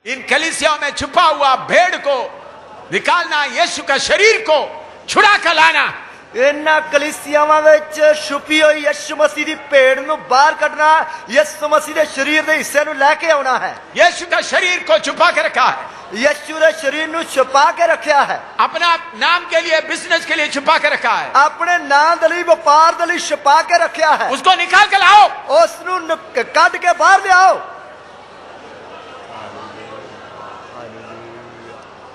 इन कलीसियाओं में छुपा हुआ भेड़ को निकालना, यीशु का शरीर को छुड़ा कर लाना। इन्हां कलीसियावां विच छुपी हुई यीशु मसीह दी भेड़ नूं बाहर कढना, यीशु मसीह दे शरीर दे हिस्से नूं लैके आउणा है। यीशु का शरीर को छुपा के रखा है, यीशु दे शरीर नूं छुपा के रखिया है, अपना नाम के लिए, बिजनेस के लिए छुपा के रखा है, अपने नाम दे लई, व्यापार दे लई छुपा के रखिया है। उसको निकाल के लाओ, उस नूं कढ के बाहर लियाओ,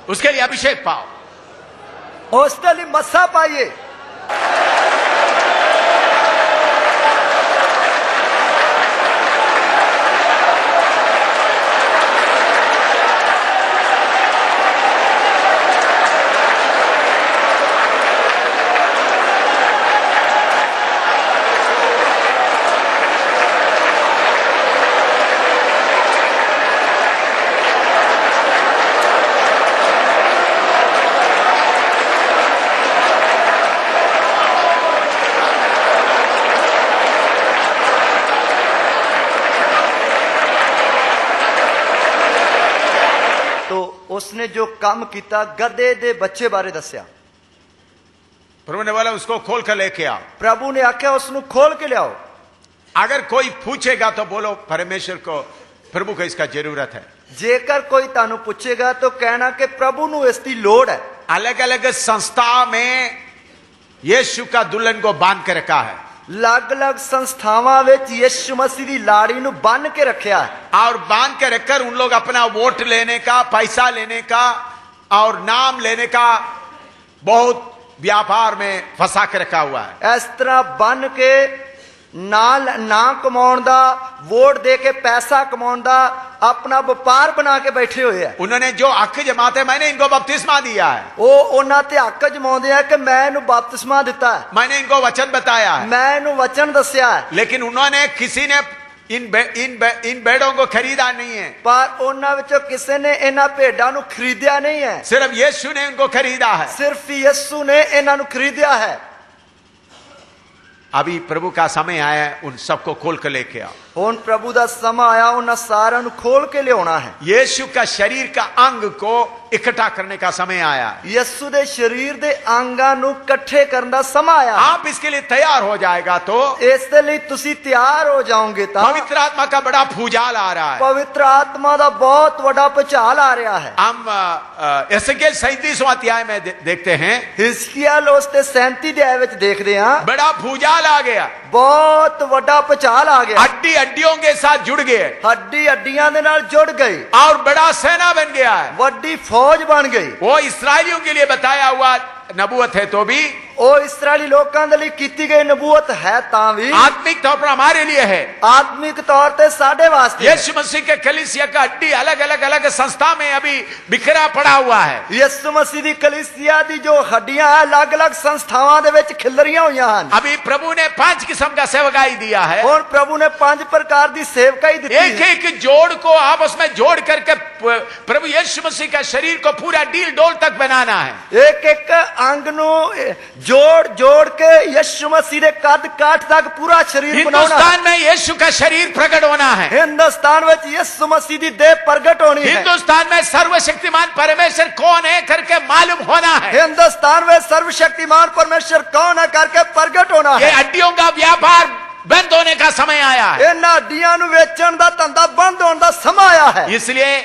उसके लिए अभिषेक पाओ, उस दे लई मसा पाइए। उसने जो काम किया, गधे दे बच्चे बारे दस्या। प्रभु ने बोला उसको खोल कर लेके आओ। प्रभु ने आख्या उसनु खोल के लियाओ। अगर कोई पूछेगा तो बोलो परमेश्वर को, प्रभु को इसका जरूरत है। जेकर कोई तानु पूछेगा तो कहना कि प्रभु नु इसकी लोड़ है। अलग अलग संस्था में यीशु का दुल्हन को बांध के रखा है, अलग अलग संस्थावां विच यीशु मसीह दी लाड़ी नु बन के रखा है, और बांध के रखकर उन लोग अपना वोट लेने का, पैसा लेने का और नाम लेने का बहुत व्यापार में फंसा के रखा हुआ है। इस तरह बन के ना कमाउण दा, वोट दे के पैसा कमाउण दा अपना व्यापार बना के बैठे हुए हैं। उन्होंने जो हक जमाते, मैंने इनको बपतिस्मा दिया है, वो उन्हां ते हक जमाउंदे हैं कि मैं इन्हू बपतिस्मा दिता है, मैंने इनको वचन बताया है, मैं इन्हू वचन दस्या है, लेकिन उन्होंने किसी ने इन भेड़ों को खरीदा नहीं है, पर उन्हां विचों किसी ने इन्हां भेड़ां नू खरीदिया नहीं है, सिर्फ यीशु ने इनको खरीदा है, सिर्फ यीशु ने इन्हां नू खरीदिया है। अभी प्रभु का समय आया है, उन सबको खोल कर लेके आओ। हुण प्रभु दा समा आया, उन्हां सारिआं नू खोल के लियाउणा है। यीशु का शरीर का अंग को इकट्ठा करने का समय आया। यीशु दे शरीर दे अंगां नू इकट्ठे करन दा समा आया। आप इसके लिए तैयार हो जाएगा तो इस दे लई तुसी तैयार हो जाओगे तां पवित्र आत्मा का बड़ा भूचाल आ रहा है, पवित्र आत्मा दा बहुत बड़ा भूचाल आ रहा है। हम एसेकियेल 37वां अध्याय में देखते हैं, हिजकिय्याह उस ते 37 अध्याय विच देखदे हां, बड़ा भूचाल आ गया, बहुत बड़ा भूचाल आ गया, हड्डी हड्डियों के साथ जुड़ गए, हड्डी हड्डियां दे नाल जुड़ गई और बड़ा सेना बन गया है, बड़ी फौज बन गई। वो इस्राएलियों के लिए बताया हुआ नबूवत है तो भी, ओ इस्राएली लोकां दे लई कीती गई नबूवत है तां भी, आत्मिक तौर पर हमारे लिए है, आत्मिक तौर ते साडे वास्ते। यीशु मसीह के कलीसिया का हड्डी अलग अलग अलग संस्था में अभी बिखरा पड़ा हुआ है। यीशु मसीह दी कलीसिया दी जो हड्डियां है अलग अलग संस्थावां दे विच खिलरियां होईयां हन। अभी प्रभु ने 5 किस्म का सेवकाई दिया है, और प्रभु ने 5 प्रकार दी सेवकाई दी है। एक एक जोड़ को आपस में जोड़ करके प्रभु यीशु मसीह का शरीर को पूरा डील डोल तक बनाना है। एक एक अंग नू जोड़ जोड़ के यीशु मसीह दे कद काठ तक पूरा शरीर बनाना। हिंदुस्तान में यीशु का शरीर प्रकट होना है, हिंदुस्तान में यीशु मसीह दी देह प्रकट होनी है, हिंदुस्तान में सर्वशक्तिमान परमेश्वर कौन है करके मालूम होना है, हिंदुस्तान में सर्वशक्तिमान परमेश्वर कौन है करके प्रकट होना है। ये हड्डियों का व्यापार बंद होने का समय आया है, इन हड्डियां नू वेचण दा धंधा बंद होने दा समय आया है। इसलिए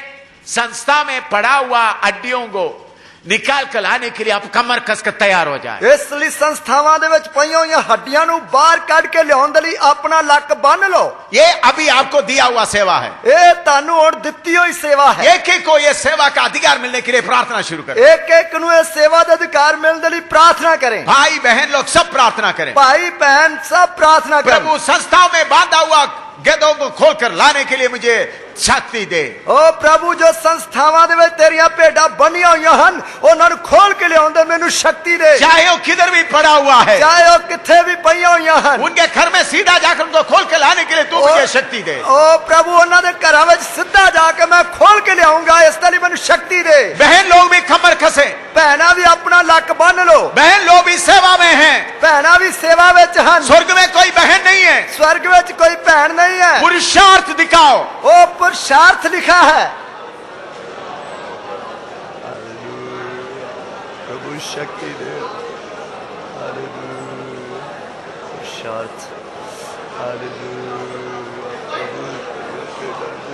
संस्था में पड़ा हुआ हड्डियों को निकाल कर लाने के लिए आप कमर कसकर तैयार हो जाए। इसलिए संस्थावां दे विच पईयां होईयां हड्डियां नू बाहर कढ के लियाउण दे लई अपना लक बन लो। ये अभी आपको दिया हुआ सेवा है, ये तानू हुण दित्ती हुई सेवा है। एक एक को ये सेवा का अधिकार मिलने के लिए प्रार्थना शुरू करें, एक एक नू ये सेवा दा अधिकार मिलण दे लई प्रार्थना करें। भाई बहन लोग सब प्रार्थना करें, भाई बहन सब प्रार्थना करें। प्रभु संस्थाओं में बांधा हुआ गधों को खोलकर लाने के लिए मुझे शक्ति दे। ओ प्रभु जो संस्थावां दे विच तेरियां भेडां बनियां होईयां हन, उन्हां नू खोल के लियाउंदे मैनू शक्ति दे। चाहे वो किधर भी पड़ा हुआ है, चाहे वो किथे भी पईयां होईयां हन, उनके घर में सीधा जाकर उनको खोल के लाने के लिए तू मुझे शक्ति दे। ओ प्रभु उन्हां दे घरां विच सीधा जाके मैं खोल के लियाऊंगा, इस तरह मैनू शक्ति दे। बहन लोग भी कमर कसे, भैना भी अपना लक बन लो, बहन लोग भी सेवा में हैं, भैना भी सेवा विच हन। स्वर्ग में कोई बहन नहीं है, स्वर्ग विच कोई भैन नहीं है, पुरुषार्थ दिखाओ। ओ पुरुषार्थ लिखा है। प्रभु शक्ति दे, हालेलुया, शांत, हालेलुया प्रभु।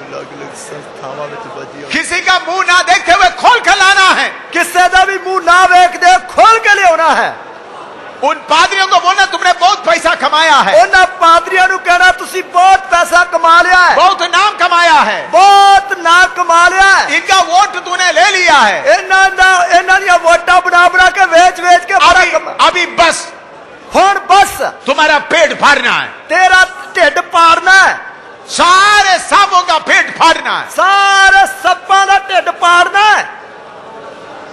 अलग-अलग संस्थावां विच बजी किसी का मुंह ना देखते हुए खोल कर लाना है, किसी का भी मुंह ना वेख दे खोल के लियाना है। उन पादरियों को बोलना तुमने बहुत पैसा कमाया है, उन्हां पादरियां नूं कहना तुसी बहुत पैसा कमा लिया है, बहुत नाम कमाया है, बहुत ना कमा लिया है, इनका वोट तूने ले लिया है, इन्हां दी वोटां बना के वेच के बड़ा कमा। अभी बस हुण बस तुम्हारा पेट भरना है, तेरा ढिड पाड़ना है, सारे सांपों का पेट फाड़ना है, सारे सप्पां दा ढिड पाड़ना है।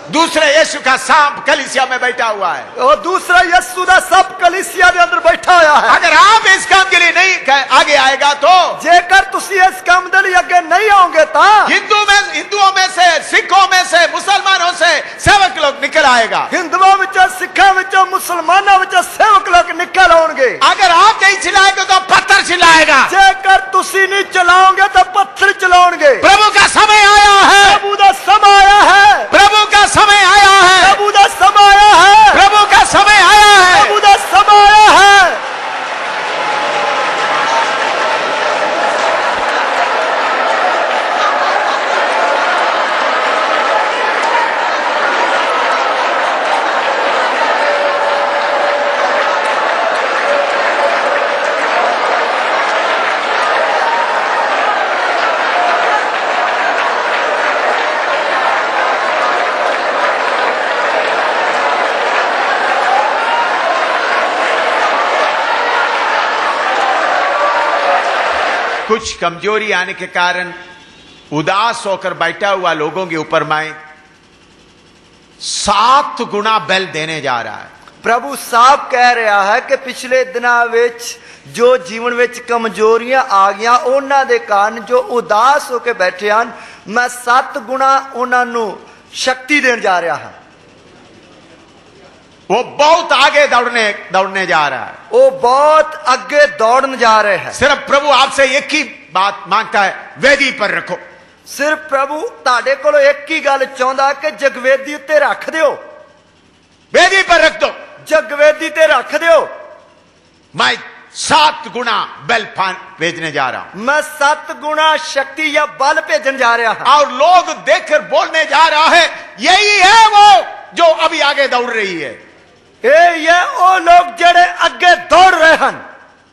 दूसरे यीशु का सांप कलीसिया में बैठा हुआ है, और दूसरा यीशु दा सब कलीसिया दे अंदर बैठा होया है। अगर आप इस काम के लिए नहीं आगे आएगा तो जेकर तुसी इस काम दे लिए आगे नहीं आओगे ता हिंदुओं में से, सिखों में से, मुसलमानों से सेवक लोग निकल आएगा। हिंदुओं विचों, सिखां विचों, मुसलमानों विचों सेवक लोग निकल आउणगे। अगर आप नहीं चिल्लाएंगे तो पत्थर चिल्लाएगा। जेकर तुसी नहीं चलाओगे तो पत्थर चलाओगे। प्रभु का समय आया है, प्रभु दा समय आया है, प्रभु का समय आया है, प्रभु दा समय आया है, प्रभु का समय आया है, प्रभु दा समय आया है। कुछ कमजोरी आने के कारण उदास होकर बैठा हुआ लोगों के ऊपर मैं 7 गुना बल देने जा रहा है। प्रभु साहब कह रहा है कि पिछले दिनों विच जो जीवन विच कमजोरियां आ गई उन्हां दे कारण जो उदास होकर बैठे हैं मैं 7 गुना उन्हां नूं शक्ति देने जा रहा है। वो बहुत आगे दौड़ने जा रहा है, वो बहुत आगे दौड़ने जा रहे हैं। सिर्फ प्रभु आपसे एक ही बात मांगता है, वेदी पर रखो। सिर्फ प्रभु ताड़े को एक ही गल चाहता कि जगवेदी उत्ते रख दियो, वेदी पर रख दो, जगवेदी ते रख दियो। मैं 7 गुना बल भेजने जा रहा हूं, मैं 7 गुना शक्ति या बल भेजने जा रहा हूं। और लोग देखकर बोलने जा रहा है यही है वो जो अभी आगे दौड़ रही है, ये वो लोग जड़े अगे दौड़ रहे हैं,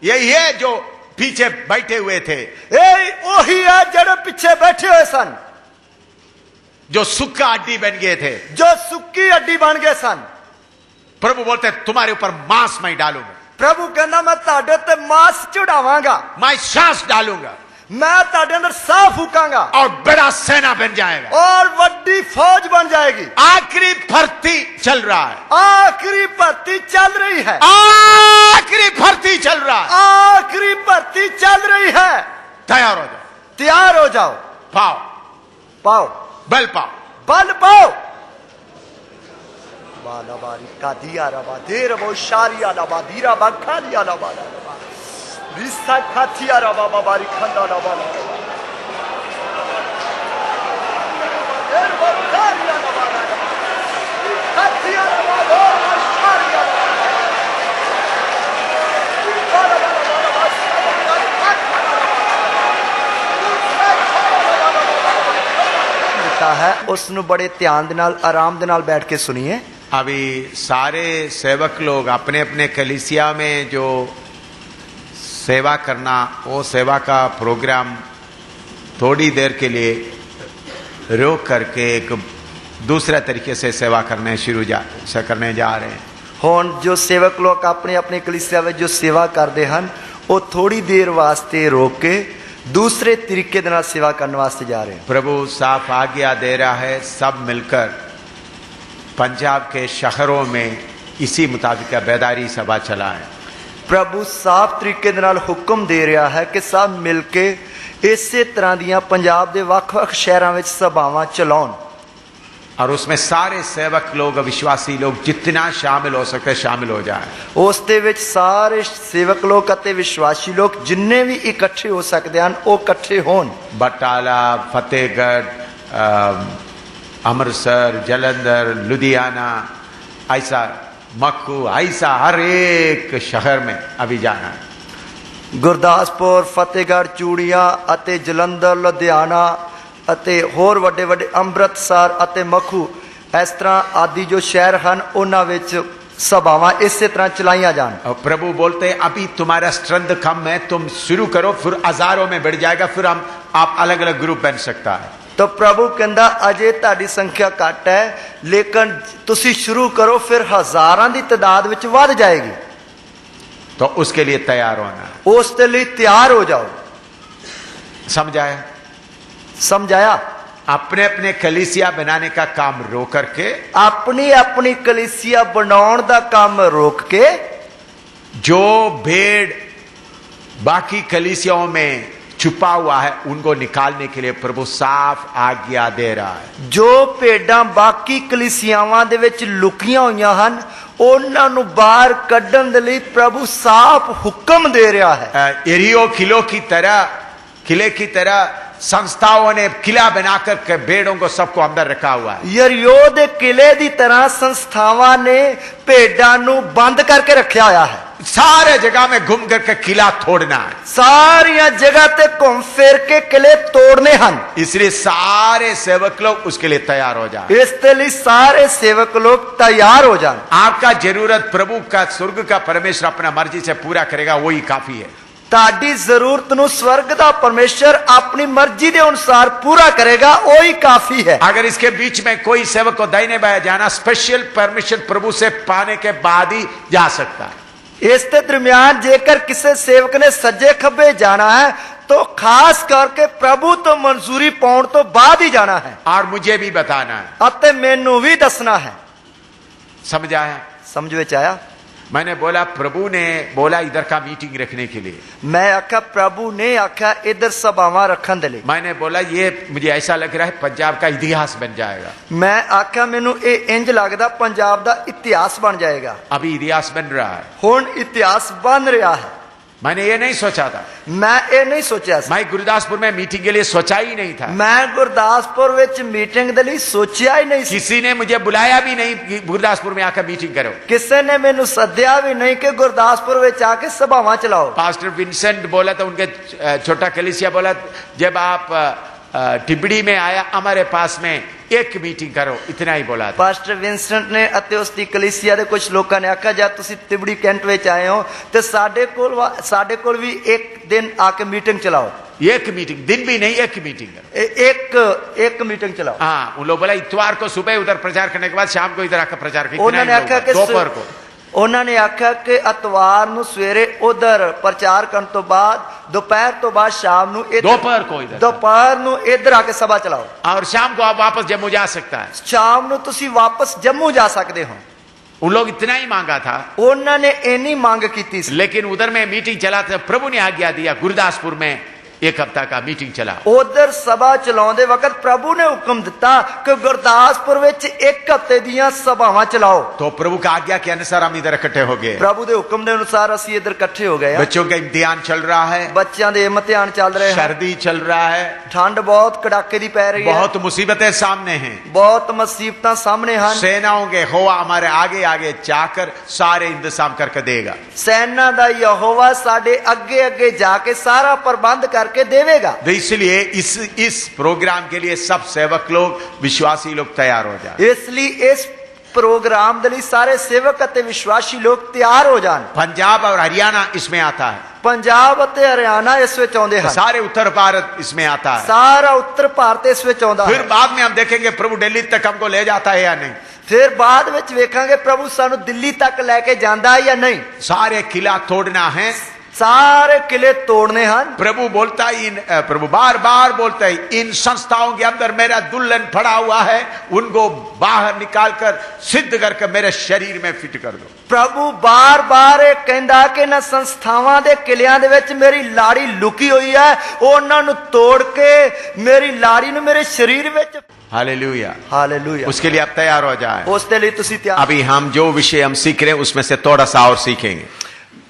यही है जो पीछे बैठे हुए थे, वही है जड़े पीछे बैठे हुए सन, जो सुक्का हड्डी बन गए थे, जो सुक्की हड्डी बन गए सन। प्रभु बोलते तुम्हारे ऊपर मांस मैं डालूंगा, प्रभु कहना मैं ताड़े ते मांस चढ़ावांगा, मैं सांस डालूंगा, मैं ताड़े अंदर साह फूकांगा और बड़ा सेना बन जाएगा, और बड़ी फौज बन जाएगी। आखिरी भर्ती चल रहा है, आखिरी भर्ती चल रही है, आखिरी भर्ती चल रहा है, आखिरी भर्ती चल रही है। तैयार हो जाओ, तैयार हो जाओ, पाओ पाओ बल पाओ, बल पाओ। बाला बारी का दिया रबा देर वो शारिया रबा धीरा बखालिया रबा रिश्ता खातिया रबा बाबारी खंडा रबा देर वो शारिया रबा खातिया रबा वो शारिया बाला बाला बाला है उसनु बड़े ध्यान दे नाल आराम दे नाल बैठ के सुनिए। अभी सारे सेवक लोग अपने अपने कलीसिया में जो सेवा करना, वो सेवा का प्रोग्राम थोड़ी देर के लिए रोक करके एक दूसरे तरीके से सेवा करने करने जा रहे हैं। हुण जो सेवक लोग अपने अपने कलीसिया में जो सेवा करते हैं वो थोड़ी देर वास्ते रोक के दूसरे तरीके दे नाल सेवा करने वास्ते जा रहे हैं। प्रभु साफ आज्ञा दे रहा है सब मिलकर पंजाब के शहरों में इसी मुताबिक बेदारी सभा चलाएं। प्रभु साफ तरीके दे नाल हुक्म दे रहा है कि सब मिलके इसे तरह दियां पंजाब दे वख-वख शहरां विच सभावां चलाउण, और उसमें सारे सेवक लोग, विश्वासी लोग जितना शामिल हो सकते शामिल हो जाए। उस दे विच सारे सेवक लोग अते विश्वासी लोग जिन्ने भी इकट्ठे हो सकते हैं वो इकट्ठे होण। बटाला, फतेहगढ़, अमृतसर, जलंधर, लुधियाना, ऐसा मक्खू, ऐसा हर एक शहर में अभी जाना है। ਗੁਰਦਾਸਪੁਰ, ਫਤਿਹਗੜ੍ਹ, ਚੂੜੀਆਂ ਅਤੇ ਜਲੰਧਰ, ਲੁਧਿਆਣਾ ਅਤੇ ਹੋਰ ਵੱਡੇ ਵੱਡੇ ਅੰਮ੍ਰਿਤਸਰ ਅਤੇ ਮਖੂ, ਇਸ ਤਰ੍ਹਾਂ ਆਦि ਜੋ ਸ਼ਹਿਰ ਹਨ ਉਹਨਾਂ ਵਿੱਚ सभावां इसी तरह चलाइया जान। और प्रभु बोलते हैं अभी तुम्हारा स्ट्रेंथ कम है, तुम शुरू करो, फिर हजारों में बढ़ जाएगा, फिर हम आप अलग अलग ग्रुप बन सकता है। तो प्रभु कहता अजे ताड़ी संख्या घट है, लेकिन तुसी शुरू करो, फिर हजारां दी तादाद विच वध जाएगी। तो उसके लिए तैयार होना, उसके लिए तैयार हो जाओ। समझाया? समझाया। अपने अपने कलीसिया बनाने का काम रोक करके, अपनी अपनी कलीसिया बनाने का काम रोक के, जो भेड़ बाकी कलीसियाओं में छुपा हुआ है उनको निकालने के लिए प्रभु साफ आज्ञा दे रहा है। जो भेड़ां बाकी कलीसियावां दे विच लुकियां होईयां हन उन्हां नूं बाहर कढण दे लई प्रभु साफ हुक्म दे रहा है। यरीहो किले की तरह संस्थाओं ने किला बनाकर के भेड़ों को सबको अंदर रखा हुआ है। यरीहो दे किले दी तरह संस्थावां ने भेड़ां नूं बंद करके रखा हुआ है। सारे जगह में घूम करके किला तोड़ना है, सारी जगह ते घूम फिर के किले तोड़ने हन। इसलिए सारे सेवक लोग उसके लिए तैयार हो जाए। इसके लिए सारे सेवक लोग तैयार हो जाए। आपका जरूरत प्रभु का, स्वर्ग का परमेश्वर अपना मर्जी से पूरा करेगा, वही काफी है। ताड़ी जरूरत नूं स्वर्ग दा परमेश्वर अपनी मर्जी के अनुसार पूरा करेगा, वही काफी है। अगर इसके बीच में कोई सेवक को दाहिने बाएं जाना, स्पेशल परमिशन प्रभु से पाने के बाद ही जा सकता है। इसके दरमियान जेकर किसी सेवक ने सज्जे खब्बे जाना है तो खास करके प्रभु तो मंजूरी पाउण तो बाद ही जाना है, और मुझे भी बताना है, अते मैनू भी दसना है। समझा है? समझ विच आया? मैंने बोला प्रभु ने बोला इधर का मीटिंग रखने के लिए, मैं आख्या प्रभु ने आख्या इधर सभावां रखन दे लई। मैंने बोला ये मुझे ऐसा लग रहा है पंजाब का इतिहास बन जाएगा। मैं आख्या मैनू ये इंज लगदा पंजाब दा इतिहास बन जाएगा। अभी इतिहास बन रहा है, हुण इतिहास बन रहा है। मैंने ये नहीं सोचा था, मैं ये नहीं सोचा। मैं गुरदासपुर में मीटिंग के लिए सोचा ही नहीं था। मैं गुरदासपुर विच मीटिंग दे लई सोचा ही नहीं। किसी ने मुझे बुलाया भी नहीं कि गुरदासपुर में आकर मीटिंग करो। किसी ने मैनू सद्या भी नहीं कि गुरदासपुर विच आके सभावां चलाओ। पास्टर विंसेंट बोला था, उनके छोटा कलीसिया बोला, जब आप टिबड़ी में आया हमारे पास में एक मीटिंग करो, इतना ही बोला था। पास्टर विंसेंट ने अते उसकी कलीसिया दे कुछ लोगों ने आखा जा तुसी तिबड़ी कैंट विच आए हो ते साडे कोल भी एक दिन आके मीटिंग चलाओ। एक मीटिंग, दिन भी नहीं, एक मीटिंग एक मीटिंग चलाओ। हाँ, उन लोग बोला इतवार को सुबह उधर प्रचार करने के बाद शाम को इधर आकर प्रचार किया। उन्होंने आखा कि दोपहर को उन्होंने आख्या कि अतवार नूं सवेरे उधर प्रचार करने तो बाद दोपहर तो बाद शाम नूं दोपहर नूं इधर आके सभा चलाओ, और शाम को आप वापस जम्मू जा सकता है। शाम नूं तुसी वापस जम्मू जा सकते हो। उन लोग इतना ही मांगा था, उन्होंने इतनी मांग की थी। लेकिन उधर में मीटिंग चला था, प्रभु ने आज्ञा दिया गुरदासपुर में एक हफ्ता का मीटिंग चला। उधर सभा चलाते वक्त प्रभु ने हुक्म दिता कि गुरदासपुर विच एक हफ्ते दियां सभावां चलाओ। तो प्रभु का आज्ञा के अनुसार हम इधर इकट्ठे हो गए। प्रभु के हुक्म के अनुसार असीं इधर इकट्ठे हो गए। बच्चों का इम्तिहान चल रहा है, बच्चों के इम्तिहान चल रहे हैं, सर्दी चल रहा है, ठंड बहुत कड़ाके दी पै रही है, बहुत मुसीबतें सामने हैं, बहुत मुसीबतां सामने हैं। सेनाओं के यहोवा हमारे आगे आगे जाकर सारे इंतजाम करके देगा। सेना दा यहोवा साडे अगे अगे जाके सारा प्रबंध करके देवेगा। तो इसलिए इस प्रोग्राम के लिए सब सेवक लोग, विश्वासी लोग तैयार हो जाए। इसलिए इस प्रोग्राम के लिए सारे सेवक अते विश्वासी लोग तैयार हो जान। पंजाब और हरियाणा इसमें आता है, पंजाब अते हरियाणा इस विच आउंदे हैं, सारे उत्तर भारत इसमें आता है, सारा उत्तर भारत इस विच आउंदा है। फिर बाद में हम देखेंगे प्रभु दिल्ली तक हमको ले जाता है या नहीं। फिर बाद विच वेखांगे प्रभु सानू दिल्ली तक लेके जांदा है या नहीं। सारे किला तोड़ना है, सारे किले तोड़ने हैं। प्रभु बोलता है, प्रभु बार बार बोलता है, इन संस्थाओं के अंदर मेरा दुल्हन पड़ा हुआ है, उनको बाहर निकालकर सिद्ध करके मेरे शरीर में फिट कर दो। प्रभु बार बार कहंदा कि ना संस्थावां दे किलियां दे विच मेरी लाड़ी लुकी हुई है, उन्हां नूं तोड़ के मेरी लाड़ी नूं मेरे शरीर विच। Hallelujah, hallelujah. उसके लिए आप तैयार हो जाए। उसके लिए तुसी तैयार। अभी हम जो विषय हम सीख रहे हैं उसमें से थोड़ा सा और सीखेंगे।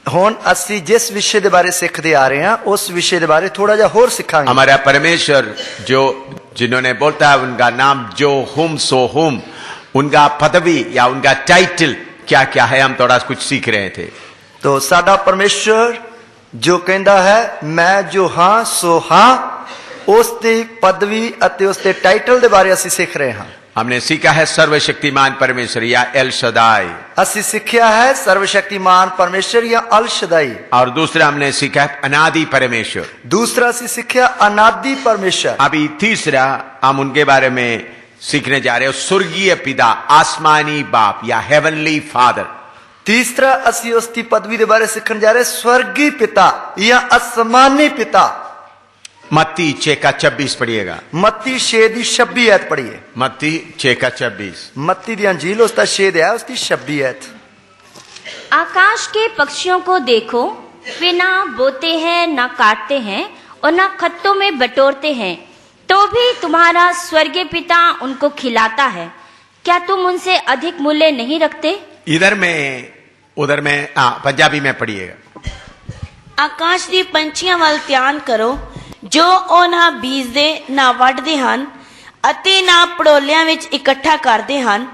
हुण असी जिस विषय के बारे सीखते आ रहे हैं उस विषय के बारे थोड़ा जा होर सीखांगे। हमारा परमेश्वर जो जिन्होंने बोलता है उनका नाम जो हुम सो हुम, उनका पदवी या उनका टाइटल क्या क्या है, हम थोड़ा कुछ सीख रहे थे। तो साडा परमेश्वर जो कहता है मैं जो हाँ सो हाँ, उसकी पदवी अते उसके टाइटल के बारे असी सीख रहे हैं। हमने सीखा है सर्वशक्तिमान परमेश्वर या एल शदाई, असी सीखा है सर्वशक्तिमान परमेश्वर या अल शदाई, और दूसरा हमने सीखा है अनादि परमेश्वर। दूसरा असी सीखा अनादि परमेश्वर। अभी तीसरा हम उनके बारे में सीखने जा रहे हो, स्वर्गीय पिता, आसमानी बाप या हेवनली फादर। तीसरा असी उसकी पदवी के बारे सीखने जा रहे, स्वर्गीय पिता या आसमानी पिता। मत्ती 6:26 पढ़िएगा। मत्ती 6:26 पढ़िए। मत्ती 6:26। मत्ती दी अंजील उसका 6 है, उसकी 26। आकाश के पक्षियों को देखो, वे ना बोते हैं, ना काटते हैं और ना खत्तों में बटोरते हैं, तो भी तुम्हारा स्वर्गीय पिता उनको खिलाता है। क्या तुम उनसे अधिक मूल्य नहीं रखते? उधर में पंजाबी में पढ़िएगा। आकाश दी पंछियां वाल ध्यान करो, जो ਉਹ ਨਾ ਬੀਜਦੇ ਨਾ ਵੱਢਦੇ ਹਨ ਅਤੇ ਨਾ ਪੜੋਲਿਆਂ ਵਿੱਚ ਇਕੱਠਾ ਕਰਦੇ ਹਨ,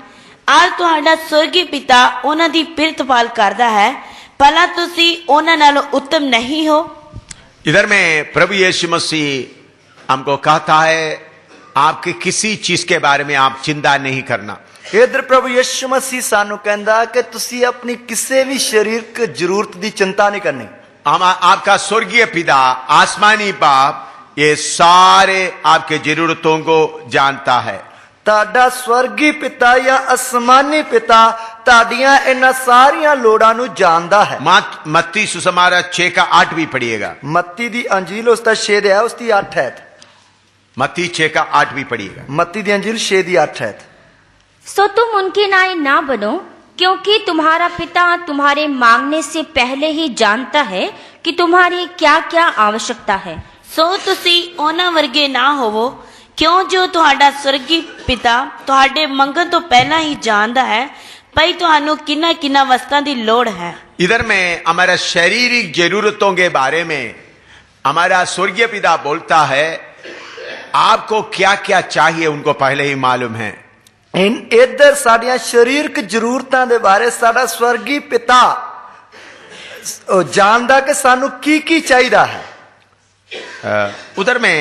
ਆਲ ਤੁਹਾਡਾ स्वर्गीय पिता ਉਹਨਾਂ ਦੀ ਪਿਰਤਪਾਲ ਕਰਦਾ ਹੈ। ਭਲਾ ਤੁਸੀਂ ਉਹਨਾਂ ਨਾਲੋਂ उत्तम नहीं हो? इधर में प्रभु यीशु मसीह हमको कहता है आपके किसी चीज के बारे में आप चिंता नहीं करना। इधर प्रभु यीशु मसीह सानू कहता कि तुसी अपनी किसी भी शारीरिक जरूरत की चिंता नहीं करनी। हम आपका स्वर्गीय पिता, आसमानी बाप, ये सारे आपके जरूरतों को जानता है। ताड़ा स्वर्गीय पिता या आसमानी पिता ताड़ियां इन सारियां लोड़ां नू जानदा है। मत्ती सुसमाचार 6:8 भी पढ़िएगा। मत्ती दी अंजील उसका 6 है, उसकी 8 है। मत्ती 6:8 भी पढ़िएगा। मत्ती दी अंजील 6:8 है। सो तुम उनके नाई ना बनो, क्योंकि तुम्हारा पिता तुम्हारे मांगने से पहले ही जानता है कि तुम्हारी क्या क्या आवश्यकता है। ਸੋ ਤੁਸੀਂ ਉਹਨਾਂ ਵਰਗੇ ਨਾ ਹੋਵੋ, ਕਿਉਂ ਜੋ ਤੁਹਾਡਾ स्वर्गीय पिता ਤੁਹਾਡੇ ਮੰਗਣ ਤੋਂ ਪਹਿਲਾਂ ਹੀ ਜਾਣਦਾ ਹੈ ਭਈ ਤੁਹਾਨੂੰ ਕਿੰਨਾ ਕਿੰਨਾ ਵਸਤਾਂ ਦੀ ਲੋੜ ਹੈ। इधर में हमारा शारीरिक जरूरतों के बारे में हमारा स्वर्गीय पिता बोलता है आपको क्या क्या चाहिए उनको पहले ही मालूम है। इधर साडियां शारीरिक जरूरतां दे बारे साडा स्वर्गीय पिता जानदा कि सानू की चाहिदा है। उधर में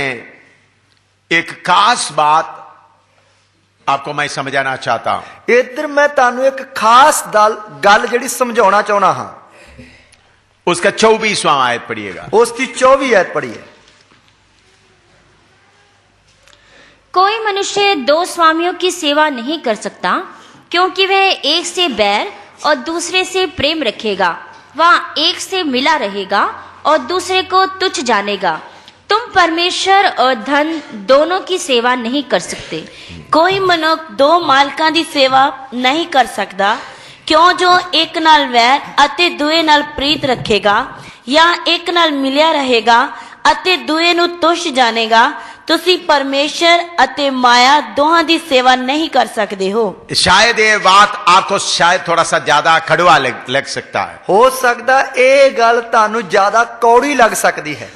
एक खास बात आपको मैं समझाना चाहता हूं। इधर मैं तानू एक खास गल जिहड़ी समझाउणा चाहुंदा हां। उसका 24वां आयत पढ़िएगा। उसकी 24 आयत पढ़िए। कोई मनुष्य दो स्वामियों की सेवा नहीं कर सकता, क्योंकि वह एक से बैर और दूसरे से प्रेम रखेगा, वह एक से मिला रहेगा और दूसरे को तुच्छ जानेगा। तुम परमेश्वर और धन दोनों की सेवा नहीं कर सकते। ਕੋਈ ਮਨੁੱਖ ਦੋ ਮਾਲਕਾਂ ਦੀ ਸੇਵਾ ਨਹੀਂ ਕਰ ਸਕਦਾ, ਕਿਉਂ ਜੋ ਇੱਕ ਨਾਲ ਵੈਰ ਅਤੇ ਦੂਏ ਨਾਲ ਪ੍ਰੀਤ ਰੱਖੇਗਾ, ਜਾਂ ਇੱਕ ਨਾਲ ਮਿਲਿਆ ਰਹੇਗਾ ਅਤੇ ਦੂਏ ਨੂੰ ਤੁੱਛ ਜਾਣੇਗਾ। ਤੁਸੀਂ परमेश्वर ਅਤੇ माया दोहां ਦੀ सेवा नहीं कर सकते हो। शायद ये बात आपको शायद थोड़ा सा ज्यादा कड़वा लग सकता है। हो सकता ये गल तानू ज्यादा कौड़ी लग सकती है।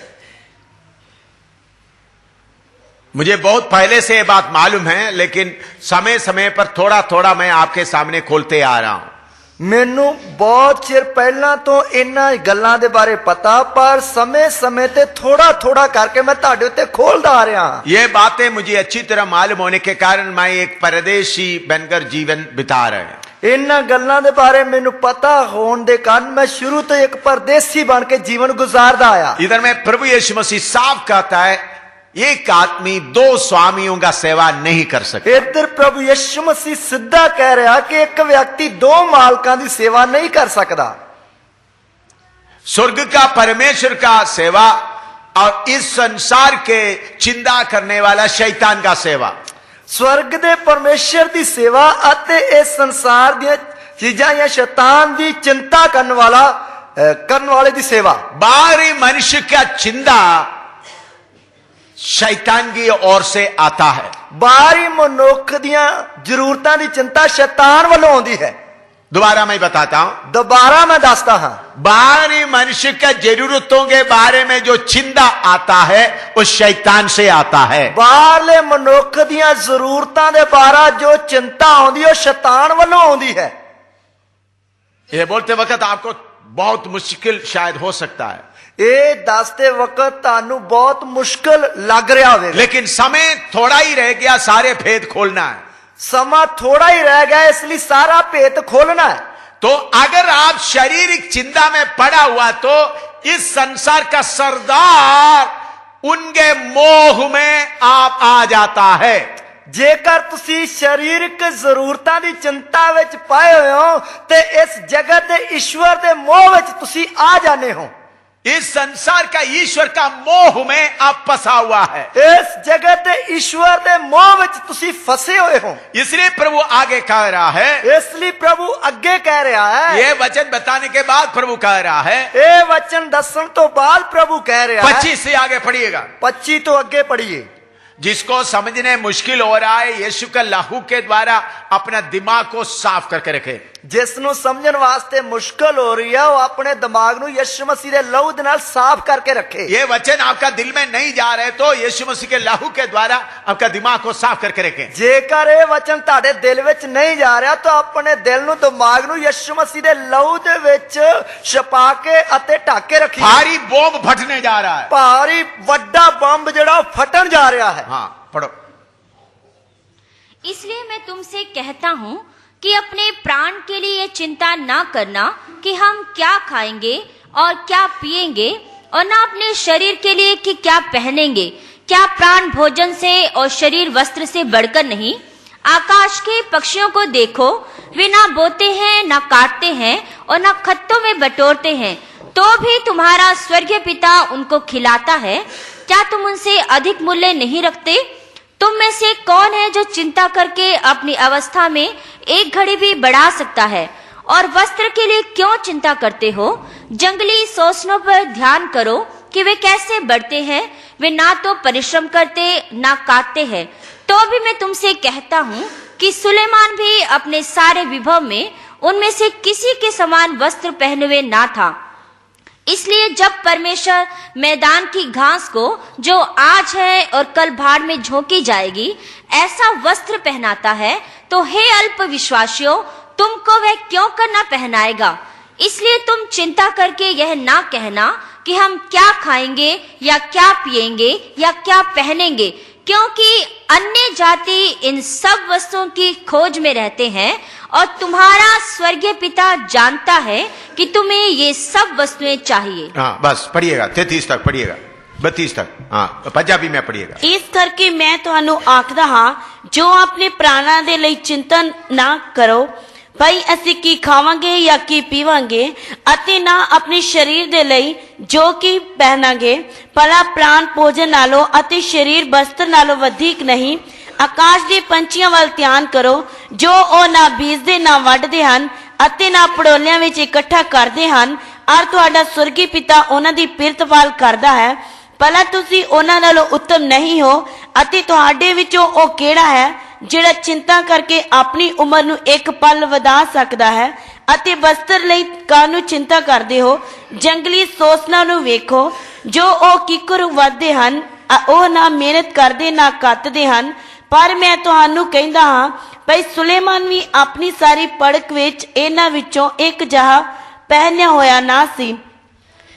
मुझे बहुत पहले से ये बात मालूम है, लेकिन समय समय पर थोड़ा थोड़ा मैं आपके सामने खोलते आ रहा हूं। मैनू बहुत चिर पहला तो इन्हां गल्लां दे बारे पता, पर समय समय ते थोड़ा थोड़ा करके मैं तुहाडे उत्ते खोलदा आ रहा हूं। ये बातें मुझे अच्छी तरह मालूम होने के कारण मैं एक परदेशी बनकर जीवन बिता रहे हैं। इन्हां गल्लां दे बारे मैनू पता होने दे कारण मैं शुरू तो एक परदेसी बन के जीवन गुजारदा आया। इधर में प्रभु यीशु मसीह साफ कहता है एक आदमी दो स्वामियों का सेवा नहीं कर सकता। इधर प्रभु यीशु मसीह सीधा कह रहा कि एक व्यक्ति दो मालकां दी सेवा नहीं कर सकता। स्वर्ग का परमेश्वर का सेवा और इस संसार के चिंता करने वाला शैतान का सेवा। स्वर्ग दे परमेश्वर दी सेवा अते इस संसार दी चीजां या शैतान दी चिंता करने वाले दी सेवा। बाहरी मनुष्य का चिंता शैतान की ओर से आता है। बाहरी मनुख दियां जरूरतां दी चिंता शैतान वालों आउंदी है। दोबारा मैं बताता हूं, दोबारा मैं दसदा हां, बाहरी मनुष्य के जरूरतों के बारे में जो चिंता आता है वो शैतान से आता है। बाहरले मनुख दीयां जरूरतां दे बारे जो चिंता आउंदी है शैतान वालों आउंदी है। ये बोलते वक्त आपको बहुत मुश्किल शायद हो सकता है, ये दसते वक्त तानू बहुत मुश्किल लग रहा होगा, लेकिन समय थोड़ा ही रह गया, सारे भेद खोलना है। समा थोड़ा ही रह गया, इसलिए सारा भेद खोलना है। तो अगर आप शारीरिक चिंता में पड़ा हुआ तो इस संसार का सरदार उनके मोह में आप आ जाता है। जेकर तुसी शारीरिक जरूरतां दी चिंता विच पाए होए हो ते इस जगत दे ईश्वर दे मोह विच तुसी आ जाने हो। इस संसार का ईश्वर का मोह में आप फंसा हुआ है, इस जगत दे ईश्वर दे मोह विच तुसी फंसे हुए हो। इसलिए प्रभु आगे कह रहा है, इसलिए प्रभु अगे कह रहा है, ये वचन बताने के बाद प्रभु कह रहा है, ये वचन दसन तो बाद प्रभु कह रहा है। 25 से आगे पढ़िएगा, 25 तो अगे पढ़िए। जिसको समझने मुश्किल हो रहा है, यीशु का लहू के द्वारा अपना दिमाग को साफ करके रखे। जिसनु समझन वास्ते मुश्किल हो रही है वो अपने दिमाग नु यीशु मसीह दे लहू दे नाल साफ करके रखे। ये वचन आपका दिल में नहीं जा रहे तो यीशु मसीह के लहू के द्वारा आपका दिमाग को साफ करके रखें। जेकर ये वचन ताड़े दिल विच नहीं जा रहा तो अपने दिल नु दिमाग नु यीशु मसीह दे लहू दे विच छपा के अते ढक के रखिए। भारी बम फटने जा रहा है, भारी वड्डा बम जड़ा फटन जा रहा है। हाँ पढ़ो। इसलिए मैं तुमसे कहता हूं कि अपने प्राण के लिए ये चिंता ना करना कि हम क्या खाएंगे और क्या पिएंगे, और ना अपने शरीर के लिए कि क्या पहनेंगे। क्या प्राण भोजन से और शरीर वस्त्र से बढ़कर नहीं? आकाश के पक्षियों को देखो, वे ना बोते हैं, ना काटते हैं और ना खत्तों में बटोरते हैं, तो भी तुम्हारा स्वर्गीय पिता उनको खिलाता है। क्या तुम उनसे अधिक मूल्य नहीं रखते? तुम में से कौन है जो चिंता करके अपनी अवस्था में एक घड़ी भी बढ़ा सकता है? और वस्त्र के लिए क्यों चिंता करते हो? जंगली सोचनों पर ध्यान करो कि वे कैसे बढ़ते हैं। वे ना तो परिश्रम करते ना काटते हैं। तो भी मैं तुमसे कहता हूँ कि सुलेमान भी अपने सारे विभव में उनमें से किसी के समान वस्त्र पहने हुए ना था। इसलिए जब परमेश्वर मैदान की घास को जो आज है और कल भाड़ में झोंकी जाएगी ऐसा वस्त्र पहनाता है, तो हे अल्प विश्वासियों, तुमको वह क्यों करना पहनाएगा? इसलिए तुम चिंता करके यह ना कहना कि हम क्या खाएंगे या क्या पिएंगे या क्या पहनेंगे, क्योंकि अन्य जाति इन सब वस्तुओं की खोज में रहते हैं और तुम्हारा स्वर्गीय पिता जानता है कि तुम्हें ये सब वस्तुएं चाहिए। हाँ बस पढ़िएगा, 33 तक पढ़िएगा, 32 तक। हाँ पंजाबी में पढ़िएगा। इस करके मैं ਤੁਹਾਨੂੰ ਆਖਦਾ ਹਾਂ, ਜੋ ਆਪਣੇ ਪ੍ਰਾਣਾਂ ਦੇ ਲਈ ਚਿੰਤਾ ਨਾ ਕਰੋ ਭਾਈ ਅਸੀਂ ਕੀ ਖਾਵਾਂਗੇ ਜਾਂ ਕੀ ਪੀਵਾਂਗੇ, ਅਤੇ ਨਾ ਆਪਣੇ ਸਰੀਰ ਦੇ ਲਈ ਜੋ ਕੀ ਪਹਿਨਾਂਗੇ। ਭਲਾ ਪ੍ਰਾਣ ਭੋਜਨ ਨਾਲੋਂ ਅਤੇ ਸਰੀਰ ਵਸਤਰ ਨਾਲੋਂ ਵਧੇਕ ਨਹੀਂ। ਆਕਾਸ਼ ਦੇ ਪੰਛੀਆਂ ਵੱਲ ਧਿਆਨ ਕਰੋ, ਜੋ ਉਹ ਨਾ ਬੀਜਦੇ ਨਾ ਵੱਢਦੇ ਹਨ ਅਤੇ ਨਾ ਪੜੋਲਿਆਂ ਵਿੱਚ ਇਕੱਠਾ ਕਰਦੇ ਹਨ, ਔਰ ਤੁਹਾਡਾ ਸੁਰਗੀ ਪਿਤਾ ਉਹਨਾਂ ਦੀ ਪਿਰਤਪਾਲ ਕਰਦਾ ਹੈ। ਭਲਾ ਤੁਸੀਂ ਉਹਨਾਂ ਨਾਲੋਂ ਉੱਤਮ ਨਹੀਂ ਹੋ? ਅਤੇ ਤੁਹਾਡੇ ਵਿੱਚੋਂ ਉਹ ਕਿਹੜਾ ਹੈ ਜਿਹੜਾ ਚਿੰਤਾ ਕਰਕੇ ਆਪਣੀ ਉਮਰ ਨੂੰ ਇੱਕ ਪਲ ਵਧਾ ਸਕਦਾ ਹੈ? ਅਤੇ ਵਸਤਰ ਲਈ ਕਾਹਨੂੰ ਚਿੰਤਾ ਕਰਦੇ ਹੋ? ਜੰਗਲੀ ਸੋਸਨਾ ਨੂੰ ਵੇਖੋ, ਜੋ ਉਹ ਕਿੱਕਰ ਵੱਧਦੇ ਹਨ, ਉਹ ਨਾ ਮਿਹਨਤ ਕਰਦੇ ਨਾ ਕੱਤਦੇ ਹਨ। ਪਰ ਮੈਂ ਤੁਹਾਨੂੰ ਕਹਿੰਦਾ ਹਾਂ ਭਈ ਸੁਲੇਮਾਨ ਵੀ ਆਪਣੀ ਸਾਰੀ ਪੜਕ ਵਿੱਚ ਇਹਨਾਂ ਵਿੱਚੋਂ ਇੱਕ ਜਿਹਾ ਪਹਿਨਿਆ ਹੋਇਆ ਨਾ ਸੀ।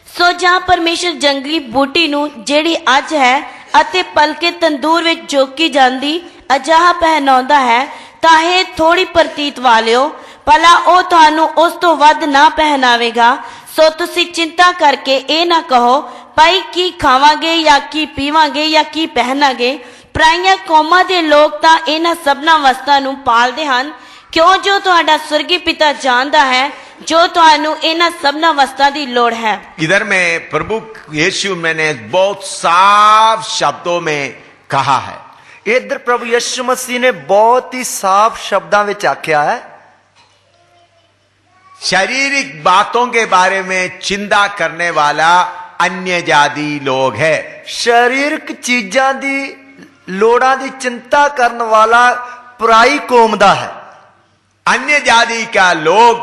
ਸੋ ਜਾਂ ਪਰਮੇਸ਼ਰ ਜੰਗਲੀ ਬੂਟੀ ਨੂੰ ਜਿਹੜੀ ਅੱਜ ਹੈ ਅਤੇ ਪਲਕੇ ਤੰਦੂਰ ਵਿੱਚ ਜੋਕੀ ਜਾਂਦੀ ਅਜਿਹਾ ਪਹਿਨਾਉਂਦਾ ਹੈ, ਤਾਂ ਇਹ ਥੋੜੀ ਪ੍ਰਤੀਤ ਵਾਲਿਓ, ਭਲਾ ਉਹ ਤੁਹਾਨੂੰ ਉਸ ਤੋਂ ਵੱਧ ਨਾ ਪਹਿਨਾਵੇਗਾ। ਸੋ ਤੁਸੀਂ ਚਿੰਤਾ ਕਰਕੇ ਇਹ ਨਾ ਕਹੋ ਭਾਈ ਕੀ ਖਾਵਾਂਗੇ ਜਾਂ ਕੀ ਪੀਵਾਂਗੇ ਜਾਂ ਕੀ ਪਹਿਨਾਂਗੇ। ਪਰਾਈਆਂ ਕੌਮਾਂ ਦੇ ਲੋਕ ਤਾਂ ਇਹਨਾਂ ਸਭਨਾਂ ਵਸਤਾਂ ਨੂੰ ਪਾਲਦੇ ਹਨ, ਕਿਉਂ ਜੋ ਤੁਹਾਡਾ स्वर्गीय पिता जानता है जो ਤੁਹਾਨੂੰ ਇਹਨਾਂ ਸਭਨਾਂ ਵਸਤਾਂ ਦੀ ਲੋੜ है। इधर में प्रभु यीशु मैंने बहुत साफ शब्दों में कहा है। इधर प्रभु यीशु मसीह ने बहुत ही साफ शब्दों में आख्या है, शारीरिक बातों के बारे में चिंता करने वाला अन्य जाति लोग है। शारीरिक चीजां दी लोड़ां दी चिंता करने वाला पराई कौम दा है। अन्य जाति का लोग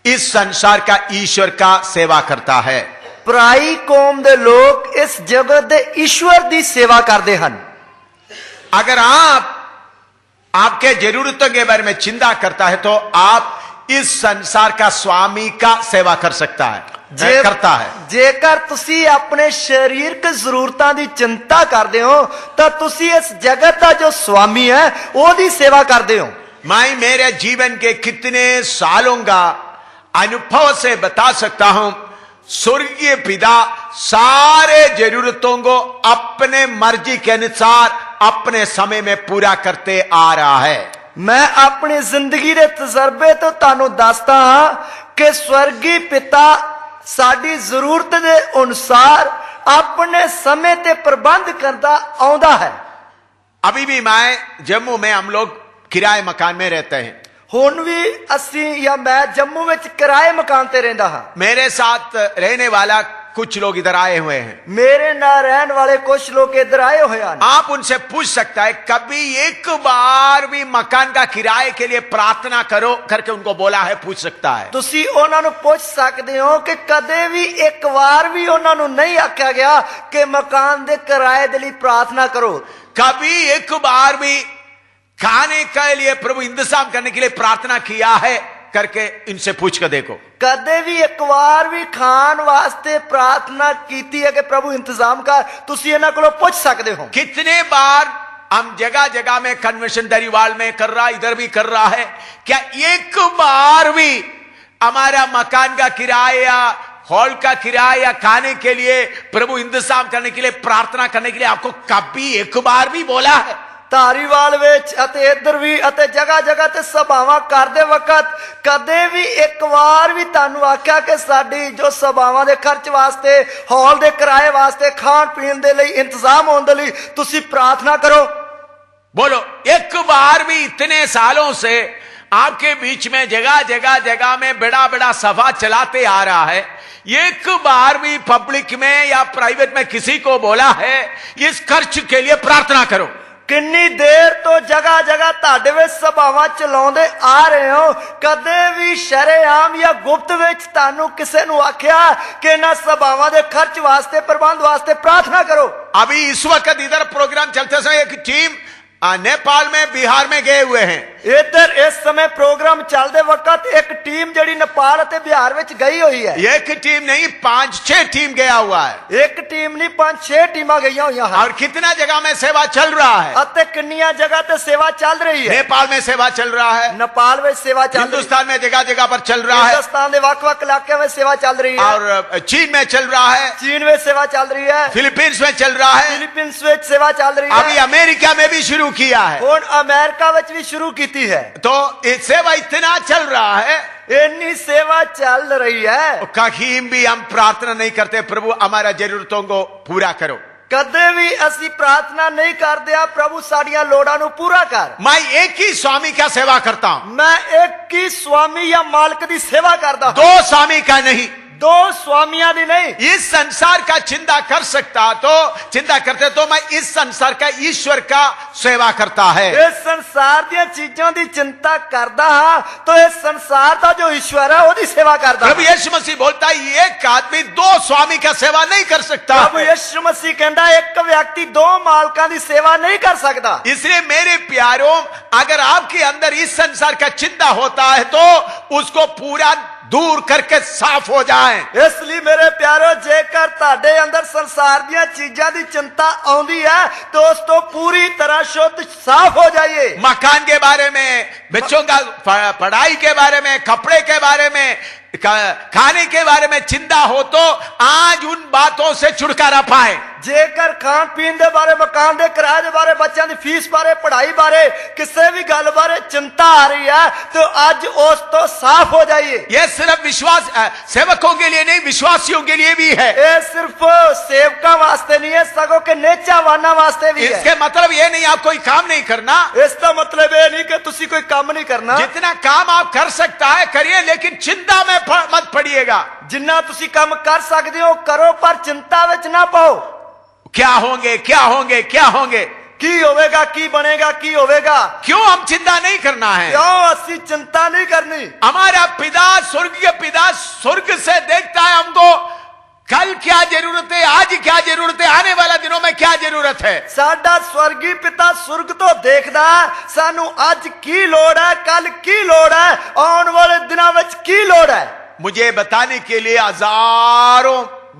इस संसार का ईश्वर का सेवा करता है। ਪਰਾਈ ਕੌਮ ਦੇ ਲੋਕ ਇਸ ਜਗਤ ਦੇ ਈਸ਼ਵਰ ਦੀ ਸੇਵਾ ਕਰਦੇ ਹਨ। अगर आपके जरूरतों के बारे में चिंता करता है तो आप इस संसार का स्वामी का सेवा कर सकता है, करता है। ਜੇਕਰ ਤੁਸੀਂ ਆਪਣੇ ਸਰੀਰਕ ਜ਼ਰੂਰਤਾਂ ਦੀ ਚਿੰਤਾ ਕਰਦੇ ਹੋ ਤਾਂ ਤੁਸੀਂ ਇਸ ਜਗਤ ਦਾ ਜੋ ਸਵਾਮੀ ਹੈ ਉਹਦੀ ਸੇਵਾ ਕਰਦੇ ਹੋ। मैं मेरे जीवन के कितने सालों का अनुभव से बता सकता हूं, स्वर्गीय पिता सारे जरूरतों को अपने मर्जी के अनुसार अपने समय में पूरा करते आ रहा है। मैं अपनी जिंदगी के तजर्बे तो तानू दसदा हां कि स्वर्गी पिता साडी जरूरत के अनुसार अपने समय ते प्रबंध करता आउंदा है। अभी भी मैं जम्मू में हम लोग किराए मकान में रहते हैं। हुण भी असी या मैं जम्मू में किराए मकान ते रहंदा हां। मेरे साथ रहने वाला कुछ लोग इधर आए हुए हैं। मेरे ना रहन वाले कुछ लोग इधर आए हुए हैं। आप उनसे पूछ सकता है, कभी एक बार भी मकान का किराए के लिए प्रार्थना करो करके उनको बोला है? पूछ सकता है। ਤੁਸੀਂ ਉਹਨਾਂ ਨੂੰ ਪੁੱਛ ਸਕਦੇ ਹੋ ਕਿ ਕਦੇ ਵੀ ਇੱਕ ਵਾਰ ਵੀ ਉਹਨਾਂ ਨੂੰ ਨਹੀਂ ਆਖਿਆ ਗਿਆ ਕਿ ਮਕਾਨ ਦੇ ਕਿਰਾਏ ਦੇ ਲਈ प्रार्थना करो। कभी एक बार भी खाने के लिए प्रभु इंतजाम करने के लिए प्रार्थना किया है करके इनसे पूछ कर देखो। कदे भी एक बार भी खान वास्ते प्रार्थना कीती है कि प्रभु इंतजाम कर, तुसी इन्हां कोलों पूछ सकते हो। कितने बार हम जगह जगह में कन्वेंशन दरीवाल में कर रहा, इधर भी कर रहा है, क्या एक बार भी हमारा मकान का किराया, हॉल का किराया, खाने के लिए प्रभु इंतजाम करने के लिए प्रार्थना करने के लिए आपको कभी एक बार भी बोला है? ਧਾਰੀਵਾਲ ਵਿੱਚ ਅਤੇ ਇੱਧਰ ਵੀ ਅਤੇ ਜਗ੍ਹਾ ਜਗ੍ਹਾ ਤੇ ਸਭਾਵਾਂ ਕਰਦੇ ਵਕਤ ਕਦੇ ਵੀ ਇੱਕ ਵਾਰ ਵੀ ਤੁਹਾਨੂੰ ਆਖਿਆ ਕਿ ਸਾਡੀ ਜੋ ਸਭਾਵਾਂ ਦੇ ਖਰਚ ਵਾਸਤੇ, ਹਾਲ ਦੇ ਕਿਰਾਏ ਵਾਸਤੇ, ਖਾਣ ਪੀਣ ਦੇ ਲਈ ਇੰਤਜ਼ਾਮ ਹੋਣ ਦੇ ਲਈ ਤੁਸੀਂ प्रार्थना करो? बोलो, एक बार भी इतने सालों से आपके बीच में जगह जगह जगह में बड़ा बड़ा सभा चलाते आ रहा है, एक बार भी पब्लिक में या प्राइवेट में किसी को बोला है इस खर्च के लिए प्रार्थना करो? किन्नी देर तो जगह जगह ਤੁਹਾਡੇ ਵਿੱਚ ਸਭਾਵਾਂ ਚਲਾਉਂਦੇ ਆ ਰਹੇ ਹੋ, ਕਦੇ ਵੀ ਸ਼ਰੇਆਮ ਜਾਂ ਗੁਪਤ ਵਿੱਚ ਤੁਹਾਨੂੰ ਕਿਸੇ ਨੂੰ ਆਖਿਆ ਕਿ ਇਹਨਾਂ ਸਭਾਵਾਂ ਦੇ ਖਰਚ ਵਾਸਤੇ, ਪ੍ਰਬੰਧ ਵਾਸਤੇ प्रार्थना करो? अभी इस वक्त इधर प्रोग्राम चलते समय एक टीम नेपाल में, बिहार में गए हुए हैं। इधर इस समय प्रोग्राम चलते वक्त एक टीम जड़ी नेपाल और बिहार में गई हुई है। एक टीम नहीं, 5-6 टीम गया हुआ है। एक टीम नहीं, 5-6 टीम गई हुई हैं। और कितना जगह में सेवा चल रहा है? अते किन्निया जगह ते सेवा चल रही है। नेपाल में सेवा चल रहा है, नेपाल में सेवा चल रही है, हिंदुस्तान में जगह जगह पर चल रहा है, हिंदुस्तान के वक-वक इलाके में सेवा चल रही है, और चीन में चल रहा है, चीन में सेवा चल रही है, फिलीपींस में चल रहा है, फिलीपींस में सेवा चल रही है, अभी अमेरिका में भी शुरू किया है, और अमेरिका में भी शुरू की है। तो सेवा इतना चल रहा है, इतनी सेवा चल रही है, कहीं भी हम प्रार्थना नहीं करते प्रभु हमारा जरूरतों को पूरा करो। कदे भी असी प्रार्थना नहीं करते प्रभु साड़ियां लोड़ां नूं पूरा कर। मैं एक ही स्वामी का सेवा करता हूं, मैं एक ही स्वामी या मालिक की सेवा करता हूं, 2 स्वामी का नहीं, 2 स्वामियां दी नहीं। इस संसार का चिंता कर सकता तो चिंता करते तो मैं इस संसार का ईश्वर का सेवा करता है। इस संसार दी चीजों की चिंता करता हां तो इस संसार का जो ईश्वर है ओदी सेवा करता। प्रभु यीशु मसीह बोलता है एक आदमी 2 स्वामी का सेवा नहीं कर सकता। प्रभु यीशु मसीह कहता है एक व्यक्ति 2 मालिकां की सेवा नहीं कर सकता। इसलिए मेरे प्यारों, अगर आपके अंदर इस संसार का चिंता होता है तो उसको पूरा दूर करके साफ हो जाए। इसलिए मेरे प्यारो, जेकर ताडे अंदर संसार दी चीजां दी चिंता आउंदी है तो उस तो पूरी तरह शुद्ध साफ हो जाइए। मकान के बारे में, बच्चों का पढ़ाई के बारे में, कपड़े के बारे में, खाने के बारे में चिंता हो तो आज उन बातों से छुटकारा पाए। जेकर खान पीन दे बारे, मकान दे किराए दे बारे, बच्चों की फीस बारे, पढ़ाई बारे, किसी भी गल बारे चिंता आ रही है तो आज उस तो साफ हो जाइए। यह सिर्फ विश्वास सेवकों के लिए नहीं, विश्वासियों के लिए भी है। ये सिर्फ सेवका वास्ते नहीं है, सगों के नेचावाना वास्ते भी है। इसके मतलब ये नहीं आप कोई काम नहीं करना, इसका मतलब ये नहीं कि तुसी कोई काम नहीं करना। जितना काम आप कर सकता है करिए, लेकिन चिंता में मत पड़िएगा। जिन्ना तुसी काम कर सकते हो करो, पर चिंता विच ना पाओ। क्या होंगे, क्या होंगे, क्या होंगे, ਕੀ ਹੋਵੇਗਾ, ਕੀ ਬਣੇਗਾ, ਕੀ ਹੋਵੇਗਾ। क्यों हम चिंता नहीं करना है? ਕਿਉਂ ਅਸੀਂ ਚਿੰਤਾ ਨਹੀਂ ਕਰਨੀ? हमारा पिता, स्वर्गीय पिता स्वर्ग से देखता है हमको कल क्या जरूरत है, आज क्या जरूरत है, आने वाला दिनों में क्या जरूरत है। ਸਾਡਾ ਸਵਰਗੀ ਪਿਤਾ ਸੁਰਗ ਤੋਂ ਦੇਖਦਾ ਸਾਨੂੰ ਅੱਜ ਕੀ ਲੋੜ ਹੈ, ਕੱਲ ਕੀ ਲੋੜ ਹੈ, ਆਉਣ ਵਾਲੇ ਦਿਨਾਂ ਵਿੱਚ ਕੀ ਲੋੜ ਹੈ। मुझे बताने के लिए हजारों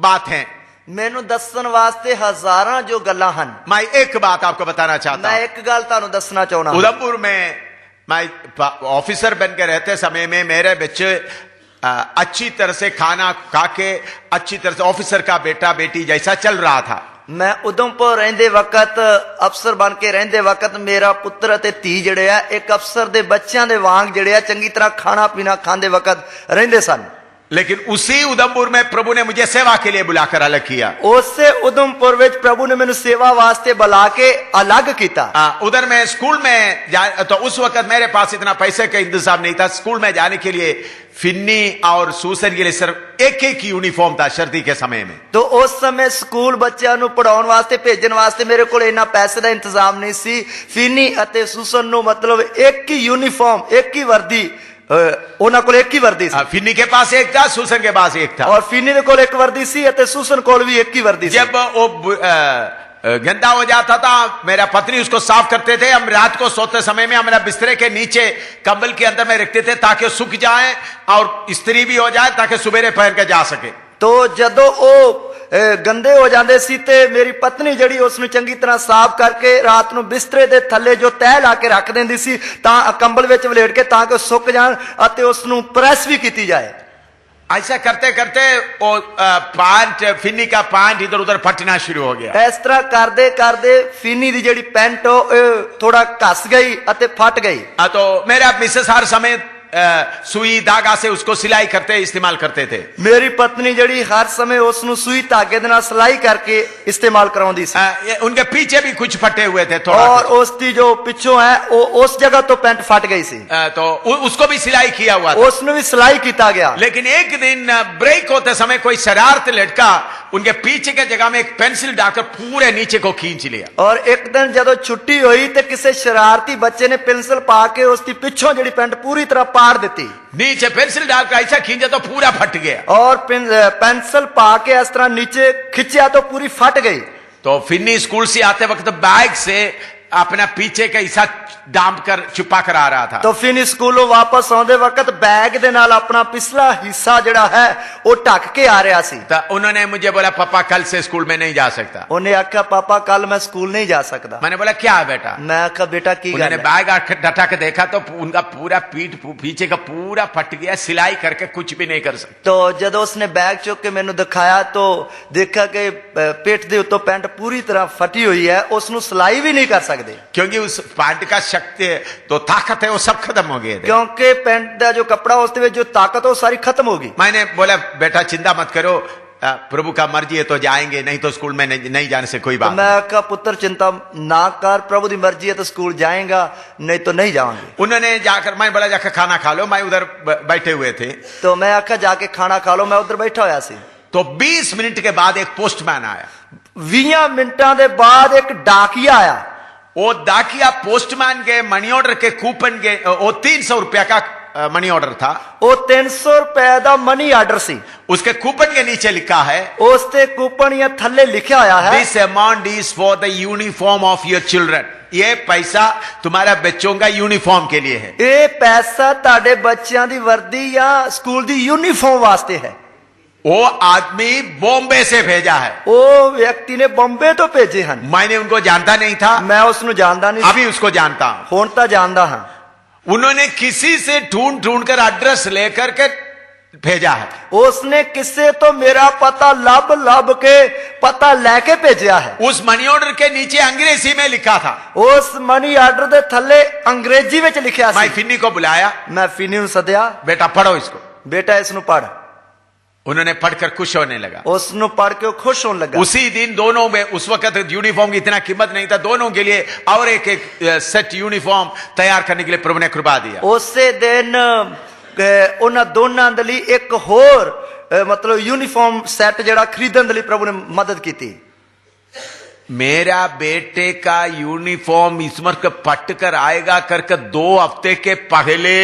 बात हैं। ਮੈਨੂੰ ਦੱਸਣ ਵਾਸਤੇ ਹਜ਼ਾਰਾਂ ਜੋ ਗੱਲਾਂ ਹਨ। मैं एक बात आपको बताना चाहता ਮੈਂ हूं। ਇੱਕ ਗੱਲ ਤੁਹਾਨੂੰ ਦੱਸਣਾ ਚਾਹੁੰਦਾ ਹਾਂ। उधमपुर में मैं ऑफिसर बन के रहते समय में मेरे बच्चे अच्छी तरह से खाना खा के अच्छी तरह से ऑफिसर का बेटा बेटी जैसा चल रहा था। ਮੈਂ ਉਦਮਪੁਰ ਰਹਿੰਦੇ ਵਕਤ ਅਫਸਰ ਬਣ ਕੇ ਰਹਿੰਦੇ ਵਕਤ ਮੇਰਾ ਪੁੱਤਰ ਅਤੇ ਧੀ ਜਿਹੜੇ ਆ ਇੱਕ ਅਫਸਰ ਦੇ ਬੱਚਿਆਂ ਦੇ ਵਾਂਗ ਜਿਹੜੇ ਆ ਚੰਗੀ ਤਰ੍ਹਾਂ ਖਾਣਾ ਪੀਣਾ ਖਾਂਦੇ ਵਕਤ ਰਹਿੰਦੇ ਸਨ। लेकिन उसी उधमपुर में प्रभु ने मुझे सेवा के लिए बुलाकर अलग किया। ਉਸੇ ਉਦਮਪੁਰ ਵਿੱਚ ਪ੍ਰਭੂ ਨੇ ਮੈਨੂੰ ਸੇਵਾ ਵਾਸਤੇ बुला के अलग ਕੀਤਾ। उधर मैं स्कूल में तो उस वक्त मेरे पास इतना पैसे का इंतजाम नहीं था। स्कूल में जाने के लिए फिन्नी और सूसन के लिए सिर्फ एक एक यूनिफॉर्म था सर्दी के समय में। तो उस समय स्कूल ਬੱਚਿਆਂ ਨੂੰ ਪੜਾਉਣ ਵਾਸਤੇ ਭੇਜਣ ਵਾਸਤੇ ਮੇਰੇ ਕੋਲ ਇੰਨਾ ਪੈਸੇ ਦਾ ਇੰਤਜ਼ਾਮ ਨਹੀਂ ਸੀ। ਫਿਨੀ ਅਤੇ ਸੂਸਨ ਨੂੰ ਮਤਲਬ ਇੱਕ ਹੀ यूनिफॉर्म एक ही वर्दी ਉਹਨਾਂ ਕੋਲ ਇੱਕ ਹੀ ਵਰਦੀ ਸੀ। फिन्नी के पास एक था, सूसन के पास एक था। और फिनी ਦੇ ਕੋਲ ਇੱਕ ਵਰਦੀ ਸੀ ਅਤੇ ਸੂਸਨ ਕੋਲ ਵੀ ਇੱਕ ਹੀ ਵਰਦੀ ਸੀ। जब वो गंदा हो जाता था मेरा पत्नी उसको साफ करते थे। हम रात को सोते समय में हमारा बिस्तरे के नीचे कंबल के अंदर में रखते थे ताकि सूख जाए और इस्त्री भी हो जाए ताकि सुबेरे पहन के जा सके। तो ਜਦੋਂ ਉਹ ਗੰਦੇ ਹੋ ਜਾਂਦੇ ਸੀ ਤੇ ਮੇਰੀ ਪਤਨੀ ਜਿਹੜੀ ਉਸ ਨੂੰ ਚੰਗੀ ਤਰ੍ਹਾਂ ਸਾਫ਼ ਕਰਕੇ ਰਾਤ ਨੂੰ ਬਿਸਤਰੇ ਦੇ ਥੱਲੇ ਜੋ ਤਹਿ ਲਾ ਕੇ ਰੱਖ ਦਿੰਦੀ ਸੀ ਤਾਂ ਕੰਬਲ ਵਿੱਚ ਵਲੇਟ ਕੇ ਤਾਂ ਕਿ ਸੁੱਕ ਜਾਣ ਅਤੇ ਉਸ ਨੂੰ ਪ੍ਰੈਸ ਵੀ ਕੀਤੀ ਜਾਏ। ऐसा करते करते वो पैंट फिन्नी का पैंट इधर उधर फटना शुरू हो गया। ਇਸ ਤਰ੍ਹਾਂ ਕਰਦੇ ਕਰਦੇ ਫਿਨੀ ਦੀ ਜਿਹੜੀ ਪੈਂਟ ਥੋੜਾ ਘਸ ਗਈ ਅਤੇ ਫਟ ਗਈ। तो मेरा मिसेस हर समय सुई धागा से उसको सिलाई करते इस्तेमाल करते थे। ਮੇਰੀ ਪਤਨੀ ਜਿਹੜੀ ਹਰ ਸਮੇਂ ਉਸ ਨੂੰ ਸੂਈ ਧਾਗੇ ਦੇ ਨਾਲ ਸਿਲਾਈ ਕਰਕੇ ਇਸਤੇਮਾਲ ਕਰਾਉਂਦੀ ਸੀ। उनके पीछे भी कुछ फटे हुए थे थोड़ा और ਉਸ ਦੀ ਜੋ ਪਿੱਛੋਂ ਹੈ ਉਹ ਉਸ ਜਗ੍ਹਾ ਤੋਂ ਪੈਂਟ ਫਟ ਗਈ ਸੀ। तो उसको भी सिलाई किया हुआ था। ਉਸ ਨੂੰ ਵੀ ਸਿਲਾਈ ਕੀਤਾ ਗਿਆ। लेकिन एक दिन ब्रेक होते समय कोई शरारत लड़का उनके पीछे के जगह में एक पेंसिल डालकर पूरे नीचे को खींच लिया। और एक दिन ਜਦੋਂ ਛੁੱਟੀ ਹੋਈ ਤੇ ਕਿਸੇ ਸ਼ਰਾਰਤੀ ਬੱਚੇ ਨੇ ਪੈਨਸਲ ਪਾ ਕੇ ਉਸ ਦੀ ਪਿੱਛੋਂ ਜਿਹੜੀ ਪੈਂਟ ਪੂਰੀ ਤਰ੍ਹਾਂ ਪਾੜ ਦਿੱਤੀ। नीचे पेंसिल डालकर ऐसा खींचा तो पूरा फट गया। और पेंसिल पा के इस तरह नीचे खिंचा तो पूरी फट गई। तो फिन्नी स्कूल से आते वक्त बैग से अपना पीछे का हिस्सा डांप कर छुपा कर आ रहा था। तो फिर स्कूलों वापस आते वक्त बैग दे नाल अपना पिछला हिस्सा जड़ा है वो ढक के आ रहा सी। तो उन्होंने मुझे बोला पापा कल से स्कूल में नहीं जा सकता। उन्हें आख्या पापा कल मैं स्कूल नहीं जा सकता। मैंने बोला क्या है बेटा? मैं आख्या बेटा की उन्होंने बैग डटा के देखा तो उनका पूरा पीठ पीछे का पूरा फट गया। सिलाई करके कुछ भी नहीं कर सकते। तो जब उसने बैग चुक के मैंने दिखाया तो देखा कि पेट दे उत्तों पैंट पूरी तरह फटी हुई है। उसनु सिलाई भी नहीं कर सकते क्योंकि उस पैंट का शक्ति तो ताकत है वो सब खत्म हो गए थे। क्योंकि पैंट का जो कपड़ा उसमें जो ताकत है वो सारी खत्म होगी। मैंने बोला बेटा चिंता मत करो, प्रभु का मर्जी है तो जाएंगे, नहीं तो स्कूल में नहीं जाने से कोई बात। मैं कहा पुत्र चिंता ना कर, प्रभु की मर्जी है तो स्कूल जाएगा, नहीं तो नहीं जाएंगे। उन्होंने जाकर मैं बोला जाकर खाना खा लो, मैं उधर बैठे हुए थे। तो मैं आखा जाके खाना खा लो, मैं उधर बैठा हुआ सी। तो 20 मिनट के बाद एक पोस्टमैन आया। 20 मिनटों के बाद एक डाकिया आया। वो डाकिया पोस्टमैन के मनी ऑर्डर के कूपन के वो 300 रुपया का मनी ऑर्डर था। वो 300 रुपए का मनी ऑर्डर सी। उसके कूपन के नीचे लिखा है, उसते कूपन या थल्ले लिखा होया है, this amount is for the uniform of your children. ये पैसा तुम्हारा बच्चों का यूनिफॉर्म के लिए है। ये पैसा ताड़े बच्चों की वर्दी या स्कूल की यूनिफॉर्म वास्ते है। वो आदमी बॉम्बे से भेजा है। वो व्यक्ति ने बॉम्बे तो भेजे हैं। मैंने उनको जानता नहीं था, मैं उसनु जानता नहीं, अभी उसको जानता हूं। हुण तां जानदा हां। उन्होंने किसी से ढूंढ कर एड्रेस लेकर के भेजा है। उसने किसे तो मेरा पता लब के पता लेके भेजा है। उस मनी ऑर्डर के नीचे अंग्रेजी में लिखा था। उस मनी ऑर्डर दे थल्ले अंग्रेजी में लिखा सी। मैं फिन्नी को बुलाया, मैं फिन्नी नूं सदया, बेटा पढ़ो इसको। बेटा इसनु पढ़। उन्होंने पढ़कर खुश होने लगा। उसनु पढ़ के खुश होने लगा। उसी दिन दोनों में, उस वक्त यूनिफॉर्म की इतना कीमत नहीं था, दोनों के लिए और एक सेट यूनिफॉर्म तैयार करने के लिए प्रभु ने कृपा दिया। उसे दिन उन्हां दोनों दे लई एक होर मतलब यूनिफॉर्म सेट जड़ा खरीदण दे लई प्रभु ने मदद की। मेरा बेटे का यूनिफॉर्म ईश्वर के पट कर आएगा करके 2 हफ्ते के पहले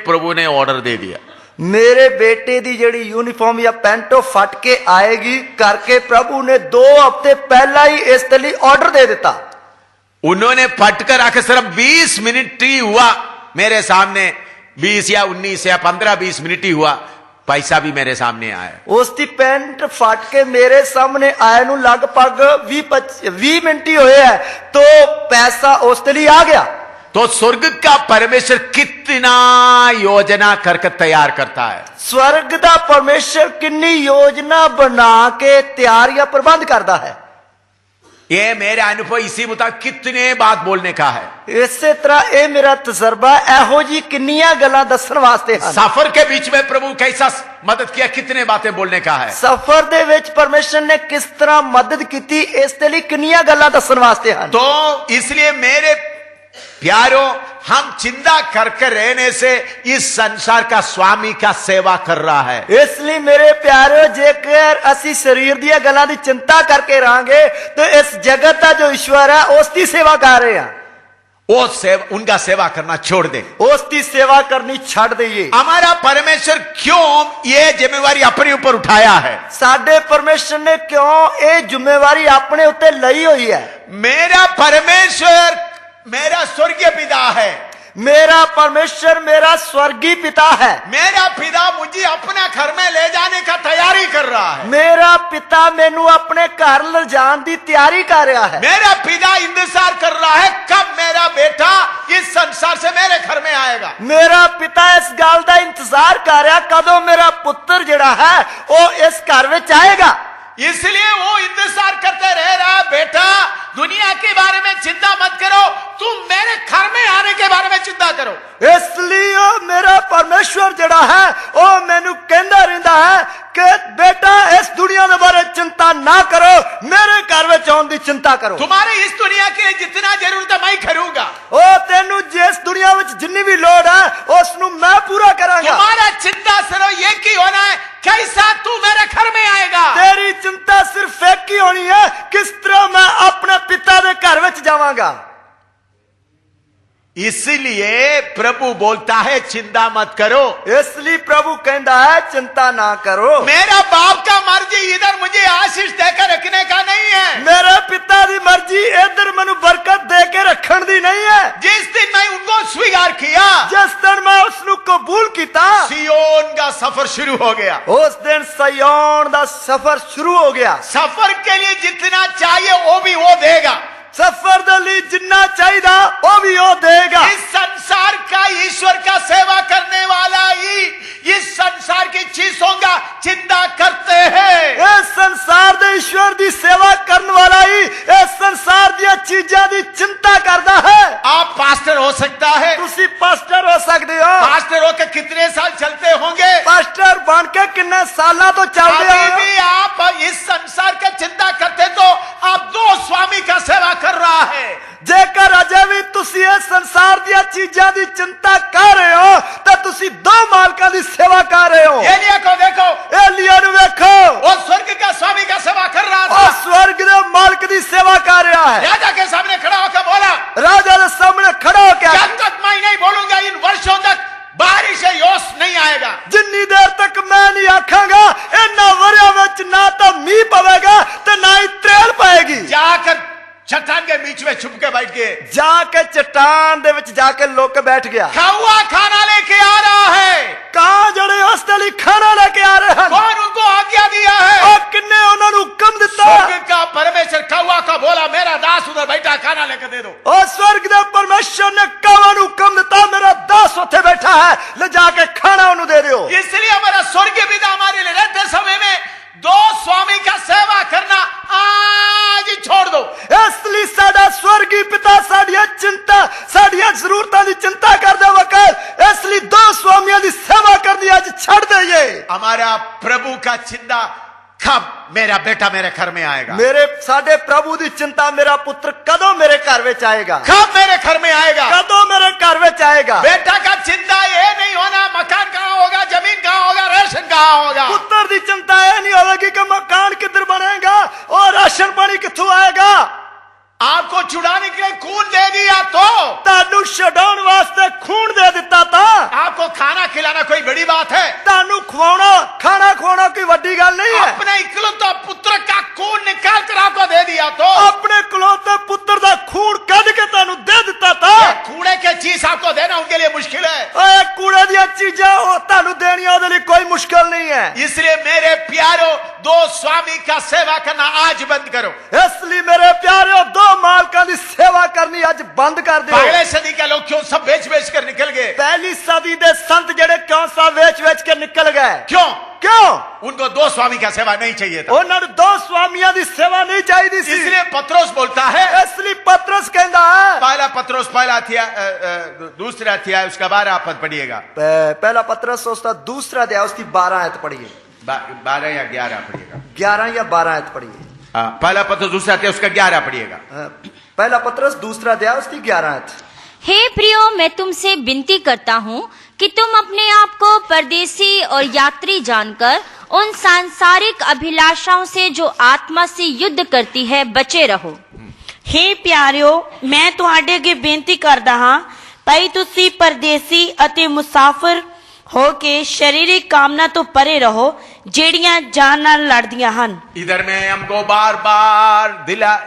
प्रभु ने ऑर्डर दे दिया। मेरे बेटे दी जड़ी यूनिफॉर्म या पैंटो फट के आएगी करके प्रभु ने 2 हफ्ते पहला ही इसके लिए ऑर्डर दे दिता। उन्होंने फट कर आके सिर्फ 20 मिनट ही हुआ मेरे सामने, 20 या 19 या 15-20 मिनट ही हुआ, पैसा भी मेरे सामने आया। उसकी पैंट फट के मेरे सामने आए नु लगभग 20 मिनट ही हुए है तो पैसा उसके लिए आ गया। तो स्वर्ग का परमेश्वर कितना योजना करके तैयार करता है। स्वर्ग का परमेश्वर कितनी योजना बना के तैयारियां प्रबंध करता है। ये मेरा अनुभव इसी मुताबिक कितने बात बोलने का है। इसे तरह ये मेरा तजर्बा एहो जी किन्नियां गल्लां दस्सण वास्ते हैं। सफर के बीच में प्रभु कैसा मदद किया, कितने बातें बोलने का है। सफर दे विच परमेश्वर ने किस तरह मदद की इसके लिए किन्नियां गल्लां दस्सण वास्ते हैं। तो इसलिए मेरे प्यारों, हम चिंता करके रहने से इस संसार का स्वामी का सेवा कर रहा है। इसलिए मेरे प्यारे, जेकर असी शरीर दी गल्लां दी चिंता करके रहांगे तो इस जगत का जो ईश्वर है उसकी सेवा कर रहे हैं। वो सेवा, उनका सेवा करना छोड़ दे, उसकी सेवा करनी छड़ दइए। हमारा परमेश्वर क्यों ये जिम्मेवारी अपने ऊपर उठाया है। साडे परमेश्वर ने क्यों ये जिम्मेवारी अपने उत्ते लई हुई है। मेरा परमेश्वर मेरा स्वर्गीय पिता है। मेरा परमेश्वर मेरा स्वर्गीय पिता है। मेरा पिता मुझे अपना घर में ले जाने का तैयारी कर रहा है। मेरा पिता मैनू अपने घर ले जाने की तैयारी कर रहा है। मेरा पिता इंतजार कर रहा है कब मेरा बेटा इस संसार से मेरे घर में आएगा। मेरा पिता इस गल का इंतजार कर रहा कदों मेरा पुत्र जिहड़ा है वो इस घर में आएगा। इसलिए वो इंतजार करते रह रहा, बेटा दुनिया के बारे में चिंता मत करो, तुम मेरे घर में आने के बारे में चिंता करो। इसलिए मेरा परमेश्वर जड़ा है वो मैनू कहता रहता है कि बेटा इस दुनिया के बारे चिंता ना करो, मेरे घर में आने की चिंता करो। तुम्हारे इस दुनिया के लिए जितना जरूरत है मैं करूंगा। ओ तेनू जिस दुनिया में जितनी भी लोड़ है उसनु मैं पूरा करांगा। तुम्हारा चिंता सिर्फ एक ही होना है, कैसा तू मेरे घर में आएगा। तेरी चिंता सिर्फ एक ही होनी है, किस तरह मैं अपने पिता के घर में जावांगा। इसलिए प्रभु बोलता है चिंता मत करो। इसलिए प्रभु कहता है चिंता ना करो। मेरा बाप का मर्जी इधर मुझे आशीष देकर रखने का नहीं है। मेरे पिता की मर्जी इधर मैनू बरकत दे के रखने दी नहीं है। जिस दिन मैं उनको स्वीकार किया, जिस दिन मैं उसनु कबूल किया, सियोन का सफर शुरू हो गया। उस दिन सियोन का सफर शुरू हो गया। सफर के लिए जितना चाहिए वो भी वो देगा। सफर दे लिए जिन्ना चाहिए वो भी वो देगा। इस संसार का ईश्वर का सेवा करने वाला ही इस संसार की चीजों का चिंता करते हैं। इस संसार दे ईश्वर की सेवा करने वाला ही इस संसार दी चीजों की चिंता करता है। आप पास्टर हो सकता है, तुसी पास्टर हो सकते हो। पास्टर होकर कितने साल चलते होंगे, पास्टर बन के कितने साल तो चलते अभी हो। भी आप इस संसार का चिंता करते तो आप 2 स्वामी का सेवा कर रहा है। जेकर अजे भी तुसी इस संसार दी चीजों की चिंता कर रहे हो तो तुसी 2 मालकां की सेवा कर रहे हो। एलिया को देखो, एलिया नू देखो, वो स्वर्ग का स्वामी का सेवा कर रहा था। और स्वर्ग दे मालिक की सेवा कर रहा है। राजा के सामने खड़ा होकर बोला, राजा के सामने खड़ा होकर जब तक मैं नहीं बोलूंगा इन वर्षों तक बारिश योश नहीं आएगा। जिन्नी देर तक मैं नहीं आखांगा इन्ना वरियां विच ना तो मींह पवेगा ते ना ही त्रेल पाएगी। जाकर चट्टान के बीच में छुप के बैठ गए। जाके चट्टान दे विच जाके लोग के बैठ गया। कौवा खाना लेके आ रहा है। कहां जड़े उसके लिए खाना लेके आ रहे हैं। कौन उनको आज्ञा दिया है और किन्ने उन्होंने हुक्म दिता। स्वर्ग का परमेश्वर कौवा का बोला, मेरा दास उधर बैठा, खाना लेकर दे दो। और स्वर्ग दे परमेश्वर ने कौवा नू हुक्म दिता, मेरा दास उथे बैठा है, ले जाके खाना उन्हें दे दो। इसलिए हमारा स्वर्गीय पिता हमारे लिए रहते समय में 2 स्वामी का सेवा करना आज ही छोड़ दो। इसलिए साडा स्वर्गीय पिता साडियां चिंता साडियां जरूरतां दी चिंता करदा वक्त इसलिए 2 स्वामियों की सेवा करनी आज छड़ दइए। हमारा प्रभु का चिंता कब मेरा बेटा मेरे घर में आएगा। मेरे साडे प्रभु की चिंता मेरा पुत्र कदों मेरे घर में आएगा। कब मेरे घर में आएगा, कदों मेरे घर में आएगा। बेटा का चिंता ये नहीं होना मकान कहाँ होगा, जमीन कहाँ होगा, राशन कहाँ होगा। पुत्र की चिंता ये नहीं होगी कि मकान किधर बनेगा और राशन पानी कित्थों आएगा? आपको छुड़ाने के लिए खून दे दिया तो तानू छडाउण वास्ते खून दे दिता था। आपको खाना खिलाना कोई बड़ी बात है? तानू खवाना खाना खवाना कोई वड्डी गल नहीं है। अपने इकलौता पुत्र का खून निकाल कर आपको दे दिया तो अपने इकलौते पुत्र दा खून कढ के तानू दे दिता था। कूड़े के चीज आपको देना उनके लिए मुश्किल है। ओए कूड़े दी चीजां ओ तानू देनियां ओदे लिए कोई मुश्किल नहीं है। इसलिए मेरे प्यारो, दो स्वामी का सेवा करना आज बंद करो। इसलिए मेरे प्यारे दो मालकां दी सेवा करनी आज बंद कर दो। पहले सदी के लोग क्यों सब बेच बेच कर निकल गए? पहली सदी दे संत जेड़े क्यों सब वेच वेच के निकल गए? क्यों? उनको दो स्वामी का सेवा नहीं चाहिए था। उन्होंने दो स्वामियों की सेवा नहीं चाहिए सी। इसलिए पत्रोस बोलता है, इसलिए पत्रोस कहता है, पहला पत्रोस पहला अध्याय दूसरा अध्याय उसका 12 पद पढ़िएगा। पहला पत्रोस उसका दूसरा अध्याय उसकी 12 आयत पढ़िए। 12 या 11 पढ़िएगा। 11 या 12 आयत पढ़िए। पहला पत्रोस दूसरा अध्याय उसका 11 पढ़िएगा। पहला पत्रोस दूसरा अध्याय उसकी 11 आयत। हे प्रियो, मैं तुमसे विनती करता हूँ कि तुम अपने आप को परदेसी और यात्री जानकर उन सांसारिक अभिलाषाओं से जो आत्मा से युद्ध करती है बचे रहो। हे प्यारिਓ, मैं ਤੁਹਾਡੇ ਅੱਗੇ ਬੇਨਤੀ ਕਰਦਾ ਹਾਂ ਭਾਈ ਤੁਸੀਂ ਪਰਦੇਸੀ ਅਤੇ ਮੁਸਾਫਰ ਹੋ ਕੇ ਸ਼ਰੀਰਿਕ ਕਾਮਨਾ ਤੋਂ ਪਰੇ ਰਹੋ ਜਿਹੜੀਆਂ ਜਾਨ ਨਾਲ ਲੜਦੀਆਂ ਹਨ। इधर में हमको बार बार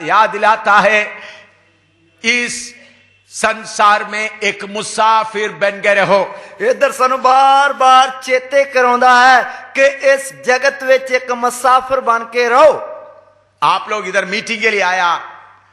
याद दिलाता है इस संसार में एक मुसाफिर बन गए रहो। इधर सानू बार बार चेते कराउंदा है कि इस जगत विच एक मुसाफिर बन के रहो। आप लोग इधर मीटिंग के लिए आया,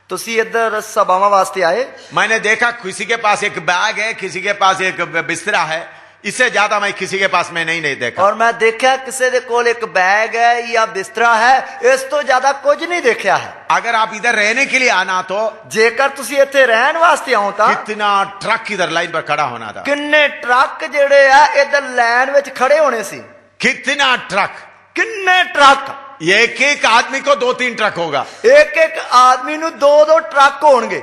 तुसी इधर सभावां वास्ते आए। मैंने देखा किसी के पास एक बैग है, किसी के पास एक बिस्तरा है, इससे ज्यादा मैं किसी के पास में नहीं देखा। और मैं देखा किसी दे कोल एक बैग है या बिस्तरा है, इस तो ज्यादा कुछ नहीं देखा है। अगर आप इधर रहने के लिए आना तो जेकर तुसी इत्थे रहन वास्ते आओ ता कितना ट्रक इधर लाइन पर खड़ा होना था। किन्ने ट्रक जेड़े आ इधर लाइन विच खड़े होने सी। कितना ट्रक, किन्ने ट्रक, एक एक आदमी को 2-3 ट्रक होगा। एक एक आदमी नु 2-2 ट्रक होंगे।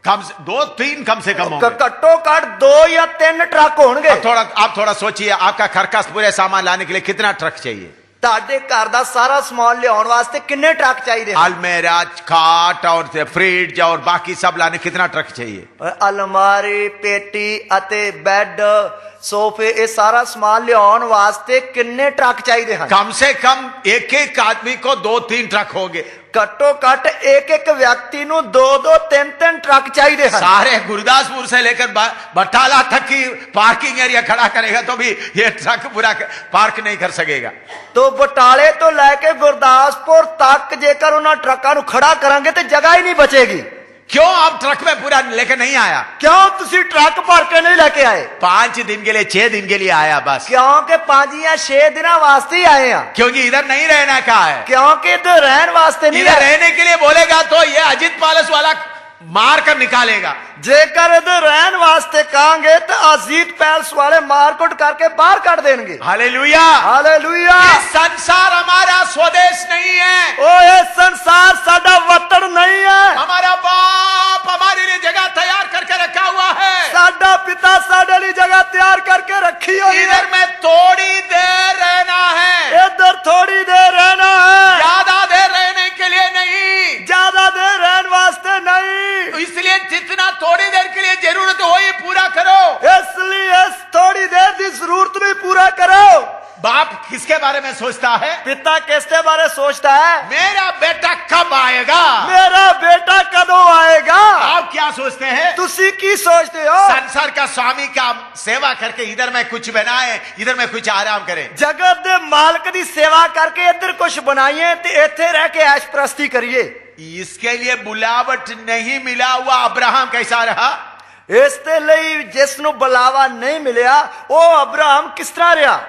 कम से 2-3 कम से कम होंगे। कट्टो कट 2 या 3 ट्रक होंगे। आप थोड़ा सोचिए, आपका घर का पूरे सामान लाने के लिए कितना ट्रक चाहिए? ताडे घर दा सारा सामान लियाउण वास्ते किन्ने ट्रक चाहिए? अलमेरा, खाट और फ्रिज और बाकी सब लाने कितना ट्रक चाहिए? अलमारी, पेटी अते बेड, सोफे, ये सारा सामान लियाउण वास्ते किन्ने ट्रक चाहिए हैं? कम से कम एक एक आदमी को 2-3 ट्रक होंगे। कट्टो कट एक एक व्यक्ति नु 2-2, 3-3 ट्रक चाहिए हैं। सारे गुरदासपुर से लेकर बटाला तक की पार्किंग एरिया खड़ा करेगा तो भी ये ट्रक पूरा पार्क नहीं कर सकेगा। तो बटाले तो लेके गुरदासपुर तक जेकर उन्हां ट्रकां नु खड़ा करांगे तो जगह ही नहीं बचेगी। क्यों आप ट्रक में पूरा लेकर नहीं आया? क्यों तुसी ट्रक भर के नहीं लेके आए? 5 दिन के लिए, 6 दिन के लिए आया बस। क्योंकि 5 या 6 दिन वास्ते ही आए हैं। क्योंकि इधर नहीं रहना का है। क्योंकि इधर रहन वास्ते नहीं, इधर रहने के लिए बोलेगा तो ये अजीत पैलेस वाला मार कर निकालेगा। जेकर इधर रहन वास्ते कहेंगे तो अजीत पैलेस वाले मारकुट करके बाहर कर देंगे। Hallelujah, hallelujah. संसार हमारा स्वदेश नहीं है। ओ ये संसार साडा वतन नहीं है। हमारा बाप हमारे लिए जगह तैयार करके रखा हुआ है। साडा पिता साडे लिए जगह तैयार करके रखी हुई है। इधर में थोड़ी देर रहना है। इधर थोड़ी देर रहना है, ज्यादा देर रहने के लिए नहीं, ज्यादा देर रहने वास्ते नहीं। इसलिए जितना थोड़ी देर के लिए जरूरत हो ये पूरा करो। इसलिए इस थोड़ी देर की जरूरत भी पूरा करो। बाप किसके बारे में सोचता है? पिता किसके बारे सोचता है? मेरा बेटा कब आएगा, मेरा बेटा कदों आएगा। आप क्या सोचते हैं? तुसी की सोचते हो? संसार का स्वामी का सेवा करके इधर में कुछ बनाए, इधर में कुछ आराम करें। जगत दे मालिक दी सेवा करके इधर कुछ बनाइए ते इथे रह के ऐश प्रस्ती करिए। इसके लिए बुलावट नहीं मिला हुआ अब्राहम कैसा रहा? इसते लई जिसनु बुलावा नहीं मिलिया वो अब्राहम किस तरह रहा?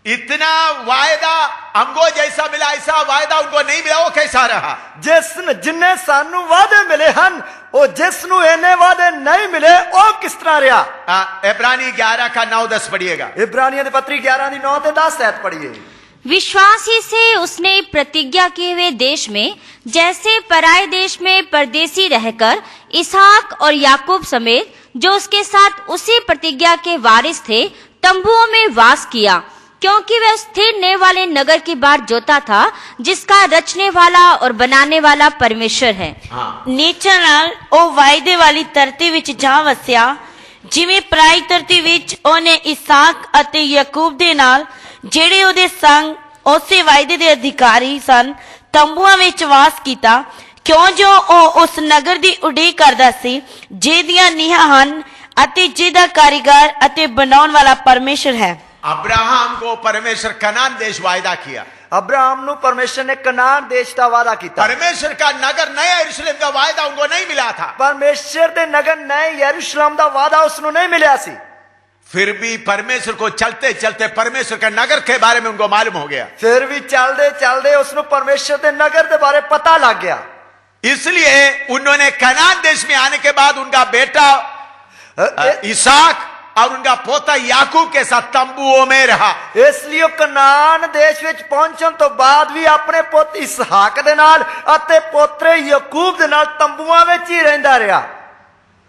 इतना वायदा हमको जैसा मिला ऐसा वायदा उनको नहीं मिला, वो कैसा रहा? जिन्ने सानू वादे मिले हन वो जिसनु इन्ने वादे नहीं मिले वो किस तरह रहा? इब्रानी 11 का 9-10 पढ़िएगा। इब्रानियों की पत्री 11 की 9-10 आयत पढ़िए। विश्वास ही से उसने प्रतिज्ञा किए हुए देश में जैसे पराये देश में परदेसी रहकर इसहाक और याकूब समेत जो उसके साथ उसी प्रतिज्ञा के वारिस थे तंबुओं में वास किया, क्योंकि वह स्थिरने वाले नगर की बाट जोता था, जिसका रचने वाला और बनाने वाला परमेश्वर है। ਨੀਚਾਂ ਨਾਲ ਉਹ ਵਾਅਦੇ ਵਾਲੀ ਧਰਤੀ ਵਿੱਚ ਜਾ ਵਸਿਆ, ਜਿਵੇਂ ਪਰਾਈ ਧਰਤੀ ਵਿੱਚ ਉਹਨੇ ਇਸਾਕ ਅਤੇ ਯਾਕੂਬ ਦੇ ਨਾਲ, ਜਿਹੜੇ ਉਹਦੇ ਸੰਗ ਉਸੇ ਵਾਅਦੇ ਦੇ ਅਧਿਕਾਰੀ ਸਨ, ਤੰਬੂਆਂ ਵਿੱਚ ਵਾਸ ਕੀਤਾ, ਕਿਉਂ ਜੋ ਉਹ ਉਸ ਨਗਰ ਦੀ ਉਡੀਕ ਕਰਦਾ ਸੀ, ਜਿਹਦੀਆਂ ਨੀਹਾਂ ਹਨ ਅਤੇ ਜਿਹਦਾ ਕਾਰੀਗਰ ਅਤੇ ਬਣਾਉਣ ਵਾਲਾ ਪਰਮੇਸ਼ਰ ਹੈ। अब्राहम को परमेश्वर कनान देश वायदा किया। अब्राहम नु परमेश्वर ने कनान देश का वादा किया। परमेश्वर का नगर नया यरूशलेम का वायदा उनको नहीं मिला था। परमेश्वर दे नगर नए यरूशलेम का वादा उसनु नहीं मिला सी। फिर भी परमेश्वर को चलते चलते परमेश्वर के नगर के बारे में उनको मालूम हो गया। फिर भी चलते चलते उसनु परमेश्वर के नगर के बारे पता लग गया। इसलिए उन्होंने कनान देश में आने के बाद उनका बेटा इसहाक और उनका पोता याकूब के साथ तंबुओं में रहा। इसलिए कनान देश विच पहुंचण तो बाद भी अपने पुत इसहाक दे नाल अते पोतरे याकूब दे नाल तंबुआं विच ही रहंदा रहा।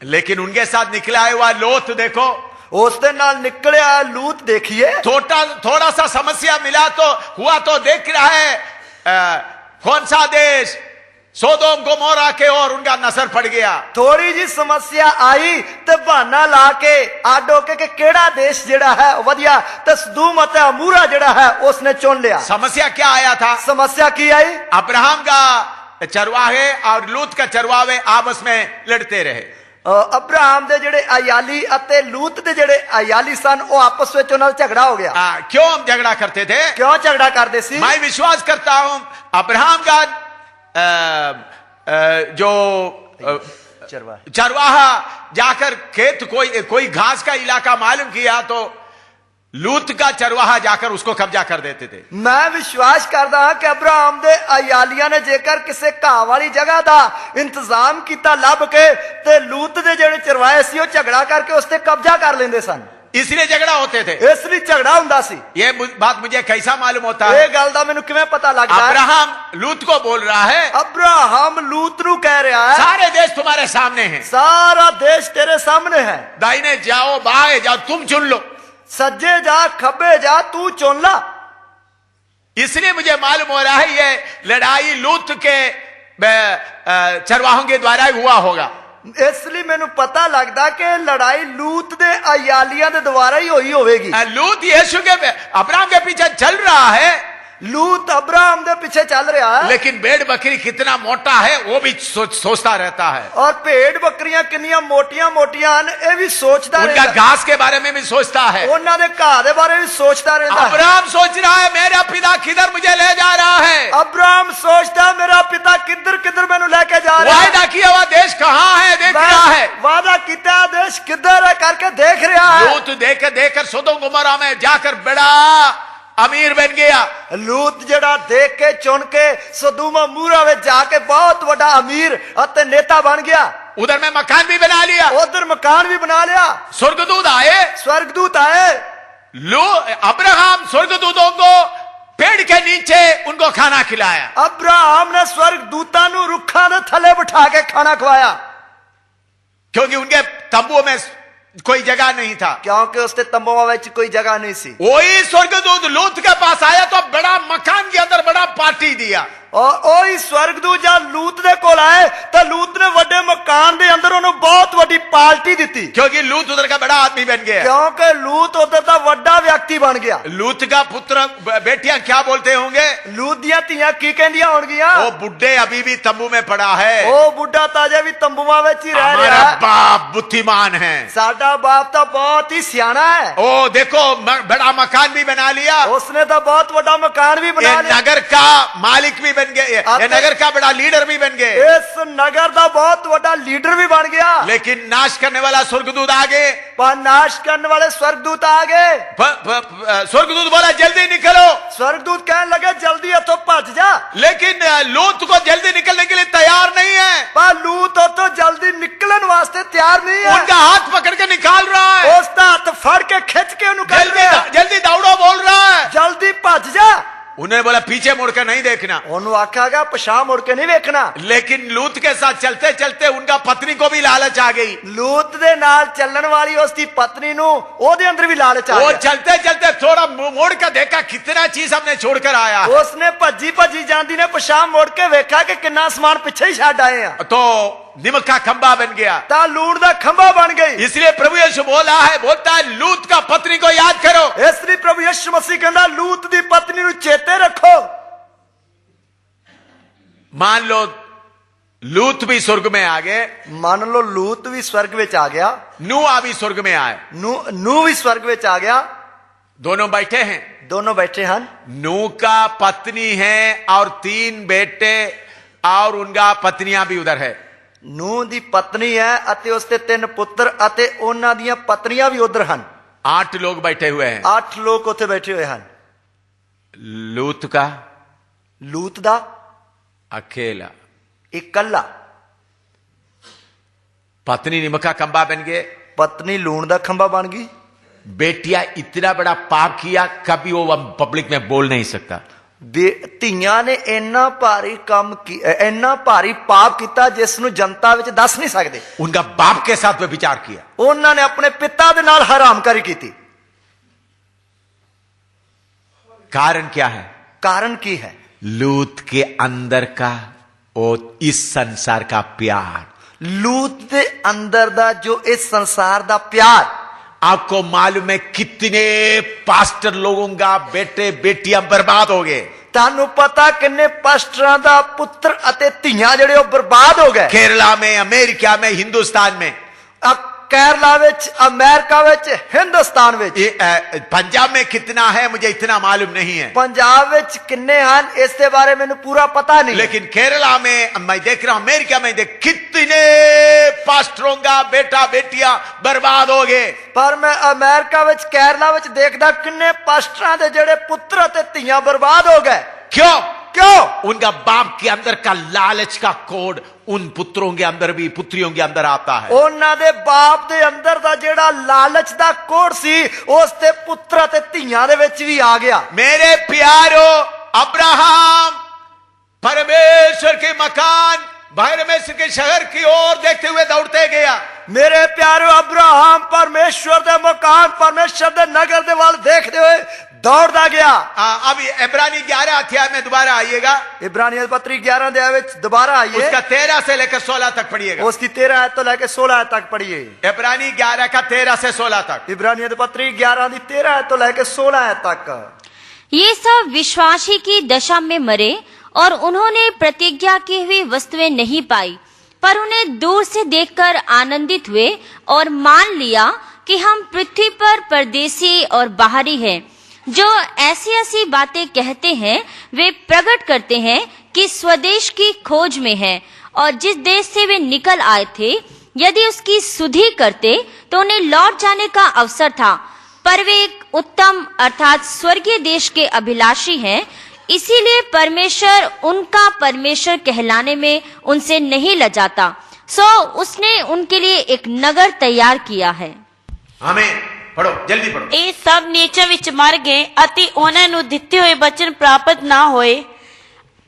लेकिन उनके साथ निकला हुआ लोत देखो, उस दे नाल निकलिया लूत देखिए। थोड़ा सा समस्या मिला तो हुआ तो देख रहा है कौन सा देश, सोदोम गोमोरा के, और उनका नसर पड़ गया। थोड़ी जी समस्या आई ते बहाना ला के आड होके के केड़ा देश जेड़ा है वधिया ते सदूम अते अमूरा जेड़ा है उसने चुन लिया। समस्या क्या आया था? समस्या की आई? अब्राहम का चरवाहे और लूत का चरवाहे आपस में लड़ते रहे। अब्राहम दे जेड़े अयाली अते लूत दे जेड़े अयाली सन वो आपस में उन्हां दा झगड़ा हो गया। क्यों हम झगड़ा करते थे? क्यों झगड़ा करते सी? मैं विश्वास करता हूं अब्राहम का जो चरवाहा जाकर खेत कोई घास का इलाका मालूम किया तो लूत का चरवाहा जाकर उसको कब्जा कर देते थे। मैं विश्वास करता हूं कि अब्राहम दे अयालिया ने जेकर किसी घाह वाली जगह का इंतजाम किया लभ के ते लूत दे जेड़े चरवाहे सी वो झगड़ा करके उसते कब्जा कर लेंदे सन। इसलिए झगड़ा होते थे। इसलिए झगड़ा हुंदा सी। ये बात मुझे कैसा मालूम होता है? ये गल दा मैनू किवें पता लगदा है? अब्राहम लूत को बोल रहा है, अब्राहम लूत नू कह रहा है, सारे देश तुम्हारे सामने हैं, सारा देश तेरे सामने है, दाहिने जाओ बाएं जाओ तुम चुन लो, सज्जे जा खब्बे जा तू चुन ला। इसलिए मुझे मालूम हो रहा है ये लड़ाई लूत के चरवाहों के द्वारा ही हुआ होगा। इसलिए मैनू पता लगता कि लड़ाई लूत दे अयालिया दे द्वारा ही हुई होगी। लूत यीशु के अब्राहम के पीछे चल रहा है, लूत अब्राहम दे पीछे चल रहा है, लेकिन भेड़ बकरी कितना मोटा है वो भी सोचता रहता है। और भेड़ बकरियां कितनी मोटियां मोटियां ये भी सोचता रहता है। उनका घास के बारे में भी सोचता है, उन्होंने दे घाह दे बारे में सोचता रहता है। अब्राहम सोच रहा है मेरा पिता किधर मुझे ले जा रहा है। अब्राहम सोचता है मेरा पिता किधर किधर मैनू लेके जा रहा है। वादा किया हुआ देश कहाँ है देख रहा है, वादा किया देश किधर है करके देख रहा है। लूत देकर सोदोम गोमोरा में जाकर बड़ा अमीर बन गया। लूत जड़ा देख के चुन के सदूम अमूरा में जाके बहुत बड़ा अमीर अते नेता बन गया। उधर में मकान भी बना लिया, उधर मकान भी बना लिया। स्वर्गदूत आए, अब्राहम स्वर्गदूतों को पेड़ के नीचे उनको खाना खिलाया। अब्राहम ने स्वर्गदूता नु रुखा ने थले बिठा के खाना खवाया, क्योंकि उनके तंबुओं में कोई जगह नहीं था, क्योंकि उसके तंबुओं में कोई जगह नहीं सी। वही स्वर्गदूत लूत के पास आया तो बड़ा मकान के अंदर बड़ा पार्टी दिया। और ओही स्वर्गदूत जब लूत दे कोल आए तो लूत ने बड़े मकान दे अंदर उन्हें बहुत बड़ी पार्टी दी, क्योंकि लूत उधर का बड़ा आदमी बन गया। क्योंकि लूत उधर का बड़ा व्यक्ति बन गया। लूत का पुत्र बेटियां क्या बोलते होंगे? लूत दियां तियां की कहंदियां होंगियां? वो बुड्ढे अभी भी तंबू में पड़ा है, वो बुड्ढा ताजा भी तंबुआ में ही रह रहा है। बाप बुद्धिमान है, साडा बाप तो बहुत ही सियाना है। ओ देखो बड़ा मकान भी बना लिया, उसने तो बहुत बड़ा मकान भी बना लिया, नगर का मालिक भी बन गए, ये नगर का बड़ा लीडर भी बन गए, इस नगर का बहुत बड़ा लीडर भी बन गया। लेकिन नाश करने वाला स्वर्गदूत आगे, नाश करने वाले स्वर्गदूत आगे। स्वर्गदूत बोला जल्दी निकलो, स्वर्गदूत कहने लगे जल्दी तो भज जा, लेकिन लूत को जल्दी निकलने के लिए तैयार नहीं है। पर लूत तो जल्दी निकलने वास्ते तैयार नहीं है, उनका हाथ पकड़ के निकाल रहा है, उसका हाथ फड़ के खिंच के जल्दी दौड़ो बोल रहा है, जल्दी भज जा। उन्होंने बोला पीछे मुड़कर नहीं देखना। ਉਹਨੂੰ ਆਖਿਆਗਾ ਪਛਾਣ ਮੁੜ ਕੇ ਨਹੀਂ ਵੇਖਣਾ। लेकिन लूत के साथ चलते चलते उनका पत्नी को भी लालच आ गई। ਲੂਤ ਦੇ ਨਾਲ ਚੱਲਣ ਵਾਲੀ ਉਸ ਦੀ ਪਤਨੀ ਨੂੰ ਉਹਦੇ ਅੰਦਰ ਵੀ ਲਾਲਚ ਆ वो ਗਿਆ। चलते चलते थोड़ा मुड़ कर देखा कितना चीज हमने छोड़ कर आया। ਉਸਨੇ ਭੱਜੀ ਭੱਜੀ ਜਾਂਦੀ ਨੇ ਪਛਾਣ ਮੁੜ ਕੇ ਵੇਖਿਆ ਕਿ ਕਿੰਨਾ ਸਮਾਨ ਪਿੱਛੇ ਹੀ ਛੱਡ ਆਏ ਆ। तो निमक का खंबा बन गया। ਤਾਂ ਲੂਣ ਦਾ ਖੰਭਾ ਬਣ ਗਈ। इसलिए प्रभु यीशु बोलता है लूत का पत्नी को याद करो। ਇਸ ਲਈ ਪ੍ਰਭੂ ਯਿਸੂ ਮਸੀਹ ਕਹਿੰਦਾ ਲੂਤ ਦੀ ਪਤਨੀ ਨੂੰ ਚੇਤੇ ਰੱਖੋ। मान लो लूत भी स्वर्ग में आ गए, ਮੰਨ ਲਓ ਲੂਤ ਵੀ ਸਵਰਗ ਵਿੱਚ ਆ ਗਿਆ, नूह भी स्वर्ग में आए, ਨੂਹ ਵੀ ਸਵਰਗ ਵਿੱਚ ਆ ਗਿਆ। दोनों बैठे हैं। ਦੋਨੋਂ ਬੈਠੇ ਹਨ। नूह का पत्नी है और 3 बेटे और उनका पत्नियां भी उधर है। ਨੂਹ ਦੀ ਪਤਨੀ ਹੈ ਅਤੇ ਉਸਦੇ 3 ਪੁੱਤਰ ਅਤੇ ਉਹਨਾਂ ਦੀਆਂ ਪਤਨੀਆਂ ਵੀ ਉਧਰ ਹਨ। 8 लोग बैठे हुए हैं। 8 ਲੋਕ ਉੱਥੇ ਬੈਠੇ ਹੋਏ ਹਨ। लूत का ਲੂਤ ਦਾ अकेला, ਇਕੱਲਾ। पत्नी निमक का खंबा बन गए, ਪਤਨੀ ਲੂਣ ਦਾ ਖੰਭਾ ਬਣ ਗਈ। बेटिया इतना बड़ा पाप किया कभी वो पब्लिक में बोल नहीं सकता। ਧੀਆਂ ਨੇ ਇੰਨਾ ਭਾਰੀ ਕੰਮ ਇੰਨਾ ਭਾਰੀ ਪਾਪ ਕੀਤਾ ਜਿਸ ਨੂੰ ਜਨਤਾ ਵਿੱਚ ਦੱਸ ਨਹੀਂ ਸਕਦੇ। उनका बाप के साथ वे विचार किया। ਉਹਨਾਂ ਨੇ ਆਪਣੇ ਪਿਤਾ ਦੇ ਨਾਲ ਹਰਾਮਕਾਰੀ ਕੀਤੀ। कारण क्या है? ਕਾਰਨ ਕੀ ਹੈ? लूत के अंदर का और इस संसार का प्यार। ਲੂਤ ਦੇ ਅੰਦਰ ਦਾ ਜੋ ਇਸ ਸੰਸਾਰ ਦਾ ਪਿਆਰ। आपको मालूम है कितने पास्टर लोगों का बेटे बेटियां बर्बाद हो गए। ਤੁਹਾਨੂੰ ਪਤਾ ਕਿੰਨੇ ਪਾਸਟਰਾਂ ਦਾ ਪੁੱਤਰ ਅਤੇ ਧੀਆਂ ਜਿਹੜੇ ਉਹ ਬਰਬਾਦ ਹੋ ਗਏ। केरला में, अमेरिका में, हिंदुस्तान में, ਕੇਰਲਾ ਵਿੱਚ, ਅਮਰੀਕਾ ਵਿੱਚ, ਹਿੰਦੁਸਤਾਨ ਵਿੱਚ। पंजाब में कितना है मुझे इतना मालूम नहीं है, ਪੰਜਾਬ ਵਿੱਚ ਕਿੰਨੇ ਹਨ ਇਸ ਦੇ ਬਾਰੇ ਮੈਨੂੰ ਪੂਰਾ ਪਤਾ ਨਹੀਂ। लेकिन केरला में मैं देख रहा हूं, अमेरिका में देख कितने पास्टरों का बेटा बेटियां बर्बाद हो गए। ਪਰ ਮੈਂ ਅਮਰੀਕਾ ਵਿੱਚ, ਕੇਰਲਾ ਵਿੱਚ ਦੇਖਦਾ ਕਿੰਨੇ ਪਾਸਟਰਾਂ ਦੇ ਜਿਹੜੇ ਪੁੱਤਰ ਅਤੇ ਧੀਆਂ ਬਰਬਾਦ ਹੋ ਗਏ। क्यों? क्यों? उनका बाप के अंदर का लालच का कोड उन पुत्रों के अंदर भी, पुत्रियों के अंदर आता है। ਉਹਨਾਂ ਦੇ ਬਾਪ ਦੇ ਅੰਦਰ ਦਾ ਜਿਹੜਾ ਲਾਲਚ ਦਾ ਕੋੜ ਸੀ ਉਸ ਤੇ ਪੁੱਤਰ ਅਤੇ ਧੀਆਂ ਦੇ ਵਿੱਚ ਵੀ ਆ ਗਿਆ। मेरे प्यारो, अब्राहम परमेश्वर के मकान, परमेश्वर के शहर की ओर देखते हुए दौड़ते गया। ਮੇਰੇ ਪਿਆਰੋ ਅਬਰਾਹਮ ਪਰਮੇਸ਼ਵਰ ਦੇ ਮਕਾਨ, ਪਰਮੇਸ਼ਵਰ ਦੇ ਨਗਰ ਦੇ ਵੱਲ ਦੇਖਦੇ ਹੋਏ ਦੌੜਦਾ ਗਿਆ। अभी इब्रानी 11 अध्याय में दोबारा आइएगा, ਇਬਰਾਨੀਆਂ ਪੱਤਰੀ 11 ਦੇ ਵਿੱਚ ਦੁਬਾਰਾ ਆਈਏ। उसका 13 से लेकर 16 तक पढ़िएगा। ਉਸ ਦੀ 13 ਆਇਤ ਤੋਂ ਲੈ ਕੇ 16 ਆਇਤ ਤੱਕ ਪੜ੍ਹੀਏ। इब्रानी 11 का 13 से 16 तक। ਇਬਰਾਨੀਆਂ ਦੀ ਪੱਤਰੀ 11 ਦੀ 13 ਆਇਤ ਤੋਂ ਲੈ ਕੇ 16 ਆਇਤ तक। ये सब विश्वासी की दशा में मरे और उन्होंने प्रतिज्ञा की हुई वस्तुएं नहीं पाई, पर उन्हें दूर से देखकर आनंदित हुए और मान लिया कि हम पृथ्वी पर परदेसी और बाहरी हैं। जो ऐसी ऐसी बातें कहते हैं वे प्रकट करते हैं कि स्वदेश की खोज में है, और जिस देश से वे निकल आए थे यदि उसकी सुधि करते तो उन्हें लौट जाने का अवसर था, पर वे एक उत्तम अर्थात स्वर्गीय देश के अभिलाषी हैं। इसीलिए परमेश्वर उनका परमेश्वर कहलाने में उनसे नहीं लजाता, सो उसने उनके लिए एक नगर तैयार किया है। हमें पढ़ो, जल्दी पढ़ो। ਇਹ ਸਭ ਨੀਚਾਂ ਵਿੱਚ ਮਰ ਗਏ ਅਤੇ ਉਹਨਾਂ ਨੂੰ ਦਿੱਤੇ ਹੋਏ ਬਚਨ ਪ੍ਰਾਪਤ ਨਾ ਹੋਏ,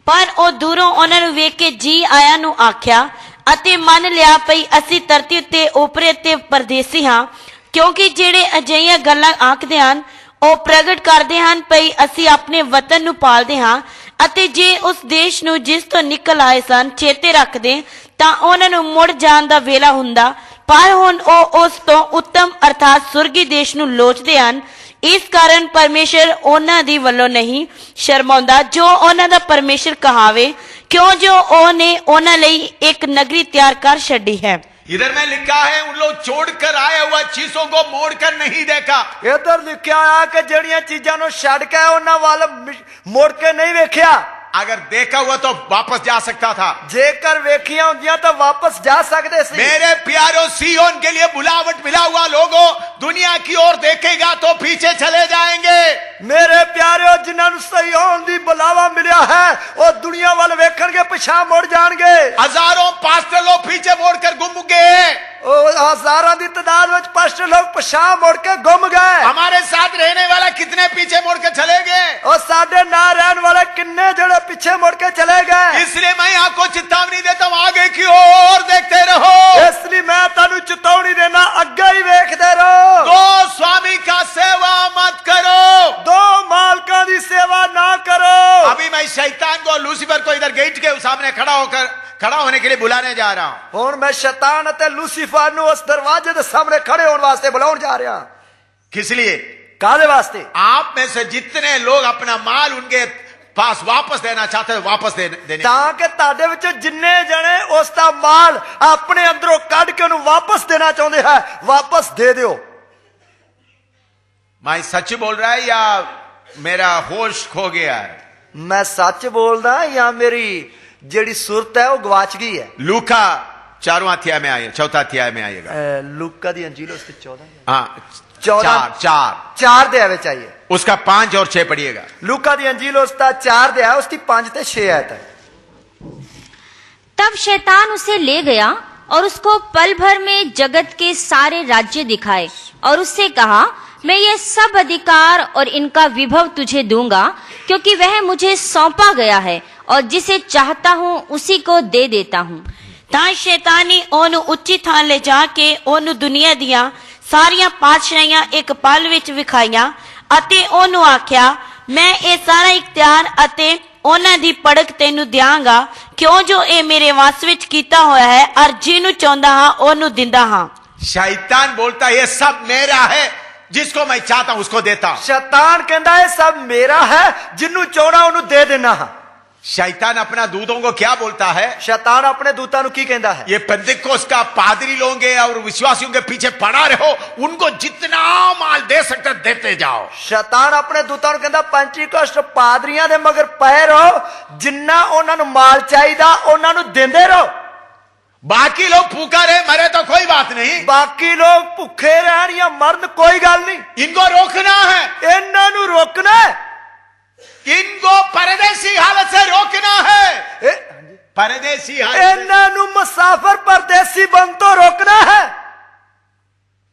ਪਰ ਉਹ ਦੂਰੋਂ ਉਹਨਾਂ ਨੂੰ ਵੇਖ ਕੇ ਜੀ ਆਇਆਂ ਨੂੰ ਆਖਿਆ ਅਤੇ ਮੰਨ ਲਿਆ ਭਈ ਅਸੀਂ ਧਰਤੀ ਉੱਤੇ ਓਪਰੇ ਤੇ ਪਰਦੇਸੀ ਹਾਂ, ਕਿਉਂਕਿ ਜਿਹੜੇ ਅਜਿਹੀਆਂ ਗੱਲਾਂ ਆਖਦੇ ਹਨ ਉਹ ਪ੍ਰਗਟ ਕਰਦੇ ਹਨ ਭਈ ਅਸੀਂ ਆਪਣੇ ਵਤਨ ਨੂੰ ਪਾਲਦੇ ਹਾਂ, ਅਤੇ ਜੇ ਉਸ ਦੇਸ਼ ਨੂੰ ਜਿਸ ਤੋਂ ਨਿਕਲ ਆਏ ਸਨ ਚੇਤੇ ਰੱਖਦੇ ਤਾਂ ਉਹਨਾਂ ਨੂੰ ਮੁੜ ਜਾਣ ਦਾ ਵੇਲਾ ਹੁੰਦਾ, ਪਰ ਹੁਣ ਉਹ ਉਸ ਤੋਂ ਉੱਤਮ ਅਰਥਾਤ ਸੁਰਗੀ ਦੇਸ਼ ਨੂੰ ਲੋਚਦੇ ਹਨ। ਇਸ ਕਾਰਨ ਪਰਮੇਸ਼ਰ ਉਹਨਾਂ ਦੀ ਵੱਲੋਂ ਨਹੀਂ ਸ਼ਰਮਾਉਂਦਾ ਜੋ ਉਹਨਾਂ ਦਾ ਪਰਮੇਸ਼ਰ ਕਹਾਵੇ, ਕਿਉਂ ਜੋ ਉਹਨੇ ਉਹਨਾਂ ਲਈ ਇੱਕ ਨਗਰੀ ਤਿਆਰ ਕਰ ਛੱਡੀ ਹੈ। इधर में लिखा है उन लोग छोड़कर आए हुआ चीजों को मोड़कर नहीं देखा। ਇਧਰ ਲਿਖਿਆ ਆ ਕਿ ਜਿਹੜੀਆਂ ਚੀਜ਼ਾਂ ਨੂੰ ਛੱਡ ਕੇ ਉਹਨਾਂ ਵੱਲ ਮੁੜ ਕੇ ਨਹੀਂ ਵੇਖਿਆ। अगर देखा हुआ तो वापस जा सकता था। ਜੇਕਰ ਵੇਖੀਆਂ ਹੁੰਦੀਆਂ ਤਾਂ ਵਾਪਸ ਜਾ ਸਕਦੇ ਸੀ। मेरे प्यारों, सिय्योन के लिए बुलावट मिला हुआ लोगों दुनिया की ओर देखेगा तो पीछे चले जाएंगे। ਮੇਰੇ ਪਿਆਰਿਓ, ਜਿਨ੍ਹਾਂ ਨੂੰ ਸਿਯੋਨ ਦੀ ਬੁਲਾਵਾ ਮਿਲਿਆ ਹੈ ਉਹ ਦੁਨੀਆ ਵੱਲ ਵੇਖਣਗੇ, ਪਿਛਾਂ ਮੁੜ ਜਾਣਗੇ। हजारों पास्टर लोग पीछे मोड़कर गुम गए। ਉਹ ਹਜ਼ਾਰਾਂ ਦੀ ਤਾਦਾਦ ਵਿੱਚ ਪਾਸਟਰ ਲੋਕ ਪਿਛਾਂ ਮੁੜ ਕੇ ਗੁੰਮ ਗਏ। हमारे साथ रहने वाला कितने पीछे मोड़ के चले गए। ਉਹ ਸਾਡੇ ਨਾਲ ਰਹਿਣ किन्ने जड़े पीछे मुड़ के चले गए। इसलिए मैं आपको चेतावनी देता हूं, आगे की ओर देखते रहो। इसलिए मैं तानू चेतावनी देना, अग्गे ही वेखदे रहो। दो स्वामी का सेवा मत करो, दो मालकां दी सेवा ना करो। अभी मैं शैतान को, लूसीफर को इधर गेट के सामने खड़ा होने के लिए बुलाने जा रहा हूं। हुण मैं शैतान अते लूसीफर नु उस दरवाजे दे सामने खड़े होने वास्ते बुलाउण जा रहा। किस लिए? कादे वास्ते? आप में से जितने लोग अपना माल उनके पास वापस देना चाहते हैं, वापस देने ताकि ताडे विचों जिन्ने जने उसका माल अपने अंदरों कढ के उन्हें वापस देना चाहते हैं, वापस दे दियो। मैं सच बोल रहा है या मेरा होश खो गया है? मैं सच बोलदा या मेरी जेड़ी सुरत है वो गवाच गई है? लूका 4वां अध्याय में आइए, 4था अध्याय में आइएगा। लूका दी अंजील उसके 14 हाँ, 4 दे आवे चाहिए। उसका 5 और 6 पढ़िएगा। लूका दी अंजील उसका 4 दे है, उसकी 5 ते 6 आयत है। तब शैतान उसे ले गया और उसको पल भर में जगत के सारे राज्य दिखाए और उससे कहा, मैं ये सब अधिकार और इनका विभव तुझे दूंगा, क्योंकि वह मुझे सौंपा गया है और जिसे चाहता हूँ उसी को दे देता हूँ। ਤਾਂ शैतान ने ਉਹਨੂੰ ਉੱਚੀ ਥਾਂ ਲੈ ਜਾ ਕੇ ਉਹਨੂੰ ਦੁਨੀਆ ਦੀਆਂ ਸਾਰੀਆਂ ਪਾਤਸ਼ਾਹੀਆਂ ਇੱਕ ਪਲ ਵਿੱਚ ਵਿਖਾਈਆਂ ਅਤੇ ਉਹਨੂੰ ਆਖਿਆ, ਮੈਂ ਇਹ ਸਾਰਾ ਇਖਤਿਆਰ ਅਤੇ ਉਹਨਾਂ ਦੀ ਪੜਕ ਤੈਨੂੰ ਦਿਆਂਗਾ, ਕਿਉਂ ਜੋ ਇਹ ਮੇਰੇ ਵਸ ਵਿੱਚ ਕੀਤਾ ਹੋਇਆ ਹੈ ਔਰ ਜਿਹਨੂੰ ਚਾਹੁੰਦਾ ਹਾਂ ਉਹਨੂੰ ਦਿੰਦਾ ਹਾਂ। शैतान बोलता है ये सब मेरा है, जिसको मैं चाहता हूं उसको देता हूं। शैतान कहता है सब मेरा है, जिन्नू चाहना उन्हें दे देना है। शैतान अपना दूतों को क्या बोलता है? शैतान अपने दूतां नू की कहता है? ये पेंतिकोस्त का पादरी लोग और विश्वासियों के पीछे पड़ा रहो, उनको जितना माल दे सकते देते जाओ। शैतान अपने दूतां नू कहता पेंटिकोस्ट पादरियां दे मगर पए रहो, जिन्ना उन्हां नू माल चाहिदा उन्हां नू देंदे रहो। बाकी लोग भूखा रहे मरे तो कोई बात नहीं, बाकी लोग भूखे रहन या मरन कोई गल नहीं, इनको रोकना है, इन्हां नू रोकना है, इनको परदेसी हालत से रोकना है। परदेसी हालत, इन्हां नू मुसाफिर परदेसी बन तो रोकना है।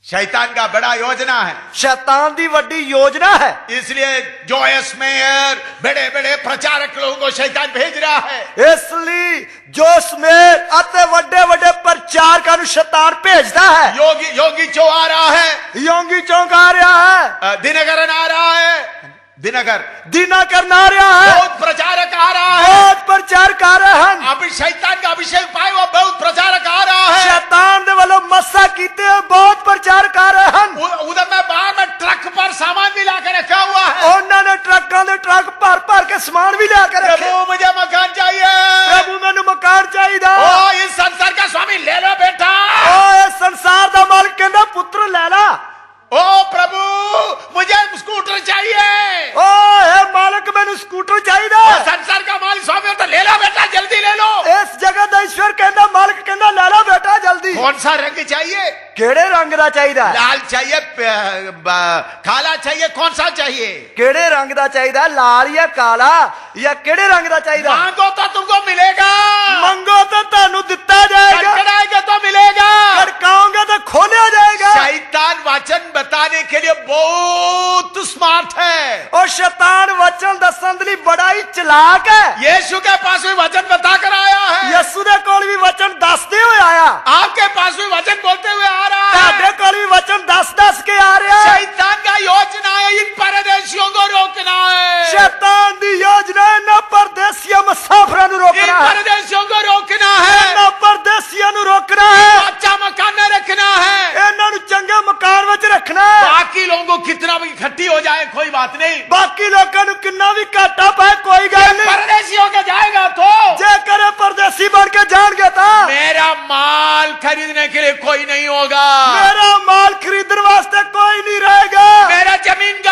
शैतान का बड़ा योजना है, शैतान दी वड्डी योजना है। इसलिए जोयस मेयर बड़े बड़े प्रचारक लोगों को शैतान भेज रहा है। इसलिए जोश में अते वड्डे वड्डे प्रचारकां नू शैतान भेजदा है। योगी चो आ रहा है, योगी चौंक आ रहा है, दिनकरन आ रहा है, दिनकर आ रहा है, बहुत प्रचारक आ रहा है, बहुत प्रचारक आ रहे हैं। अभी शैतान का अभिषेक पाए वो बहुत प्रचारक आ रहा है। शैतान दे वालों मस्सा कीते हुए बहुत प्रचारक आ रहे हैं। उधर में बाहर में ट्रक पर सामान भी लाकर रखा हुआ है, उन्होंने ट्रकों दे ट्रक भर के सामान भी लाकर रखे। प्रभु मुझे मकान चाहिए, प्रभु मैंने मकान चाहिए। ओ इस संसार का स्वामी ले लो बेटा, ओ इस संसार दा मालिक कहंदा पुत्र ले ला। ओ प्रभु मुझे स्कूटर चाहिए, ओ हे मालिक मैंने स्कूटर चाहिए। संसार का मालिक स्वामी तो ले लो बेटा, जल्दी ले लो। इस जगह दा ईश्वर कहंदा मालिक कहंदा ले लो बेटा जल्दी। कौन सा रंग चाहिए? केड़े रंग दा चाहिए? लाल चाहिए, काला चाहिए, कौन सा चाहिए? केड़े रंग दा चाहिए? लाल या काला या केड़े रंग दा चाहिए? मांगो तो तुमको मिलेगा, मंगो तो तानू दिता जाएगा, खड़खड़ाएगा तो मिलेगा, खड़काओगे तो खोला जाएगा। शैतान वचन बताने के लिए बहुत स्मार्ट है, और शैतान वचन दसन दे लई बड़ा ही चलाक है। यीशु के पास भी वचन बताकर आया है, यीशु दे कोल भी वचन दसदे हुए आया, आपके पास भी वचन बोलते हुए आ रहा है, ताडे कोल भी वचन दस के आ रहा है। शैतान का योजना है इन परदेशियों को रोकना है, शैतान दी योजना है ना परदेसियों मुसाफिरों नु इन रोकना है, परदेशियों को रोकना है, ना परदेसियों नु रोकना है, अच्छा मकान में रखना है, इन्हां नु चंगे मकान विच रखना है। बाकी लोगों को कितना भी इकट्ठी हो जाए कोई बात नहीं, बाकी लोगों नु किन्ना भी घाटा पाए कोई गल नहीं, परदेशियों के जाएगा तो जे करे परदेसी बन के जाएंगे तो मेरा माल खरीदने के लिए कोई नहीं होगा, मेरा माल खरीदने वास्ते कोई नहीं रहेगा, मेरा जमीन का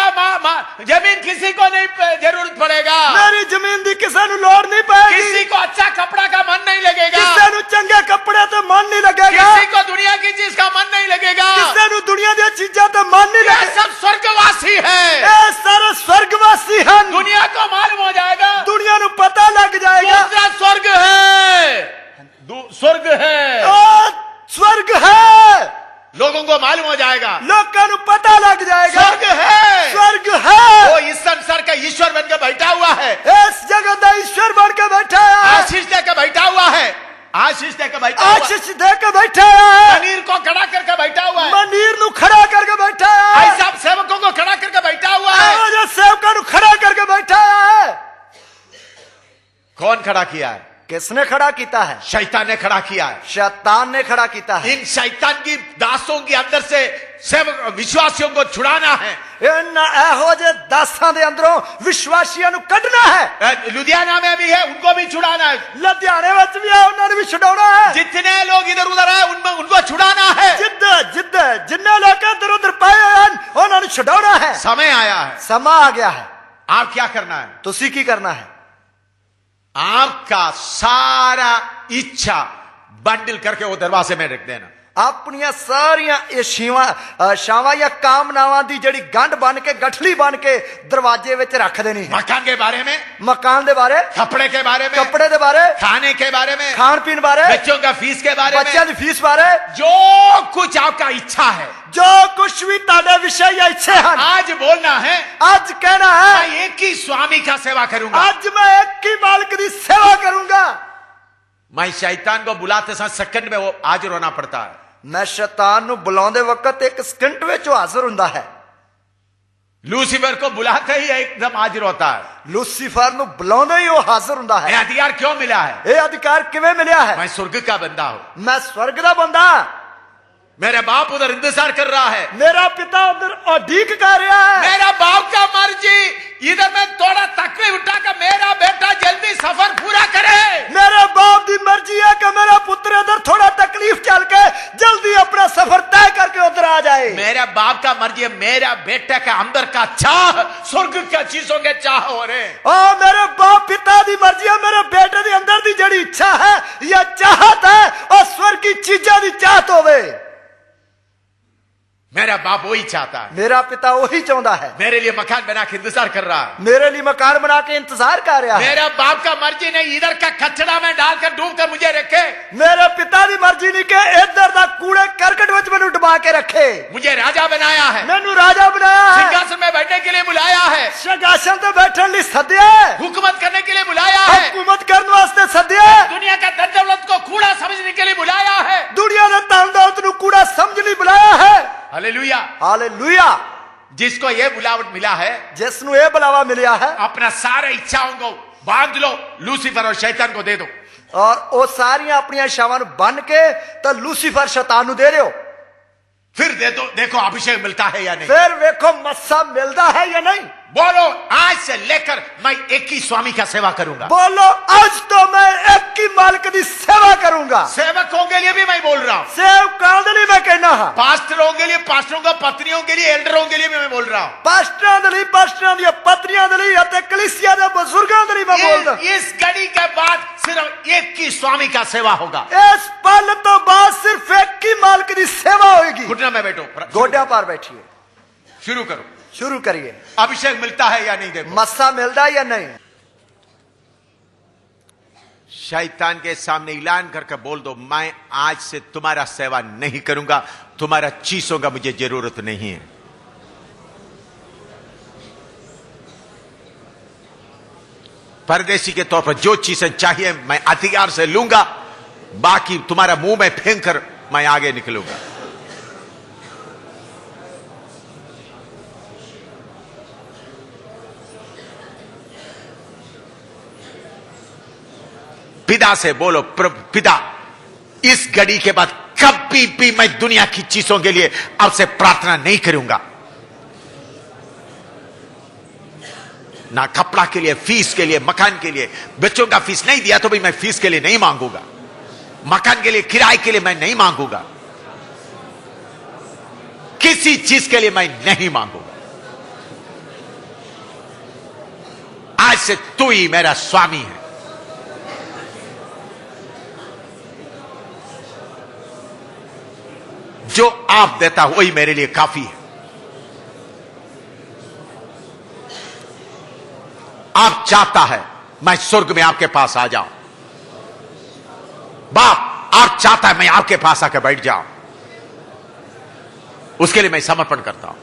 जमीन किसी को नहीं जरूरत पड़ेगा, मेरी जमीन दी किसी नु लोड़ नहीं पड़ेगी, किसी को अच्छा कपड़ा का मन नहीं लगेगा, किसी नु चंगे कपड़े तो मन नहीं लगेगा, किसी को दुनिया की चीज का मन नहीं लगेगा, किसी नु दुनिया दी चीजें तो मन नहीं ये लगेगा। सब स्वर्गवासी है, ये सारे स्वर्गवासी हैं, दुनिया को मालूम हो जाएगा, दुनिया नु पता लग जाएगा दूसरा स्वर्ग है, स्वर्ग है, स्वर्ग है, लोगों को मालूम हो जाएगा, लोगों नु पता लग जाएगा स्वर्ग है, स्वर्ग है। वो इस संसार का ईश्वर बन के बैठा हुआ है, इस जगह का ईश्वर बन के बैठा है, आशीष दे के बैठा हुआ है, आशीष दे के बैठा हुआ है, आशीष दे के बैठा है, मनीर को खड़ा करके बैठा हुआ है, मनीर नु खड़ा करके बैठा है, ऐसा सेवकों को खड़ा करके बैठा हुआ है। जो सेवका नु खड़ा करके बैठा है। कौन खड़ा किया है? किसने खड़ा किया है? शैतान ने खड़ा किया है। शैतान ने खड़ा किया है। इन शैतान की दासों के अंदर से सेवक विश्वासियों को छुड़ाना है। इन एहो जे दासां दे अंदरों विश्वासियों नु कढना है। लुधियाना में भी है, उनको भी छुड़ाना है। लुधियाने विच भी है, उन्होंने भी छुड़ाना है। जितने लोग इधर उधर है उनमें उनको छुड़ाना है। जिन्ने लोग इधर उधर पाए हैं उन्होंने छुड़ाना है। समय आया है, समा आ गया है। आप क्या करना है? तुसी की करना है? आपका सारा इच्छा बंडल करके वो दरवाजे में रख देना। अपनिया सारिया शावा या कामनावां दी जड़ी गंढ बन के गठली बन के दरवाजे विच रख देनी है। मकान के बारे में, मकान दे बारे, कपड़े के बारे में, कपड़े दे बारे, खाने के बारे में, खान पीन बारे, बच्चों का फीस के बारे में, बच्चों की फीस बारे, जो कुछ आपका इच्छा है, जो कुछ भी ताड़े विषय या इच्छे हैं, आज बोलना है। आज कहना है मैं एक ही स्वामी का सेवा करूंगा। आज मैं एक ही मालिक की सेवा करूंगा। मैं शैतान को बुलाते समय सेकंड में वो हाजिर होना पड़ता है। मैं शैतान नु बुलाਉਂਦੇ वक्त एक सेकंड में जो हाजिर हुंदा है। लूसीफर को बुलाते ही एकदम हाजिर होता है। लूसीफर नु बुलाਉਂਦੇ ही वो हाजिर हुंदा है। ये अधिकार क्यों मिला है? ये अधिकार किवें मिलिया है? मैं स्वर्ग का बंदा हूं। मैं स्वर्ग दा बंदा। मेरे बाप उधर इंतजार कर रहा है। मेरा पिता उधर उड़ीक कर रहा है। मेरा बाप का मर्जी इधर में थोड़ा तकलीफ उठाकर मेरा बेटा जल्दी सफर पूरा करे। मेरे बाप की मर्जी है कि मेरा पुत्र उधर थोड़ा तकलीफ चल के जल्दी अपना सफर तय करके उधर आ जाए। मेरा बाप का मर्जी है मेरा बेटे के अंदर का चाह स्वर्ग की चीजों के चाह हो रहे। और मेरे बाप पिता की मर्जी है मेरे बेटे के अंदर की जड़ी इच्छा है या चाहत है और स्वर्ग की चीजों की चाहत होवे। मेरा बाप वही चाहता है। मेरा पिता वही चाहता है। मेरे लिए मकान बना के इंतजार कर रहा है। मेरे लिए मकान बना के इंतजार कर रहा है। मेरा बाप का मर्जी नहीं इधर का कचरा में डालकर डूब कर मुझे रखे। मेरे पिता की मर्जी नहीं के इधर दा कूड़े करकट विच मैनू डुबा के रखे। मुझे राजा बनाया है। मैनू राजा बनाया है। सिंहासन में बैठने के लिए बुलाया है। सिंहासन पे बैठने लिए सद्या है। हुकूमत करने के लिए बुलाया है। हुकूमत करने वास्ते सद्या है। दुनिया का धन दौलत को कूड़ा समझने के लिए बुलाया है। दुनिया का धन दौलत को कूड़ा समझने बुलाया है। Hallelujah, hallelujah. जिसको ये बुलावट मिला है, जिसनु ये बुलावा मिला है, अपना सारे इच्छाओं को बांध लो, लूसीफर और शैतान को दे दो। और वो सारियां अपनी इच्छावां बन के तो लूसीफर शैतान नु दे रहे हो। फिर दे दो, देखो अभिषेक मिलता है या नहीं। फिर देखो मस्सा मिलता है या नहीं। बोलो आज से लेकर मैं एक ही स्वामी का सेवा करूंगा। बोलो आज तो मैं एक ही मालिक की सेवा करूंगा। सेवकों के लिए भी मैं बोल रहा हूँ। सेवकां दे लिए मैं कहना है। पास्टरों के लिए, पास्टरों को पत्नियों के लिए, एल्डरों के लिए भी मैं बोल रहा हूँ। पास्टरों दे लिए, पास्टरों दी पत्नियां दे लिए अते कलीसिया दे बुजुर्गों दे लिए मैं बोलदा। इस घड़ी के बाद सिर्फ एक ही स्वामी का सेवा होगा। इस पल तो बाद सिर्फ एक ही मालिक की सेवा होगी। घुटना में बैठो, गोड्या पर बैठिए, शुरू करो। शुरू करिए। अभिषेक मिलता है या नहीं, देखो मस्सा मिलता है या नहीं। शैतान के सामने ऐलान करके बोल दो, मैं आज से तुम्हारा सेवा नहीं करूंगा, तुम्हारा चीजों का मुझे जरूरत नहीं है। परदेशी के तौर पर जो चीजें चाहिए मैं अधिकार से लूंगा, बाकी तुम्हारा मुंह में फेंक कर मैं आगे निकलूंगा। पिता से बोलो, प्रभु पिता, इस घड़ी के बाद कभी भी मैं दुनिया की चीजों के लिए आपसे प्रार्थना नहीं करूंगा। ना कपड़ा के लिए, फीस के लिए, मकान के लिए। बच्चों का फीस नहीं दिया तो भी मैं फीस के लिए नहीं मांगूंगा। मकान के लिए, किराए के लिए मैं नहीं मांगूंगा। किसी चीज के लिए मैं नहीं मांगूंगा। आज से तू ही मेरा स्वामी है। जो आप देता वही मेरे लिए काफी है। आप चाहता है मैं स्वर्ग में आपके पास आ जाऊं। बाप आप चाहता है मैं आपके पास आकर बैठ जाऊं। उसके लिए मैं समर्पण करता हूं।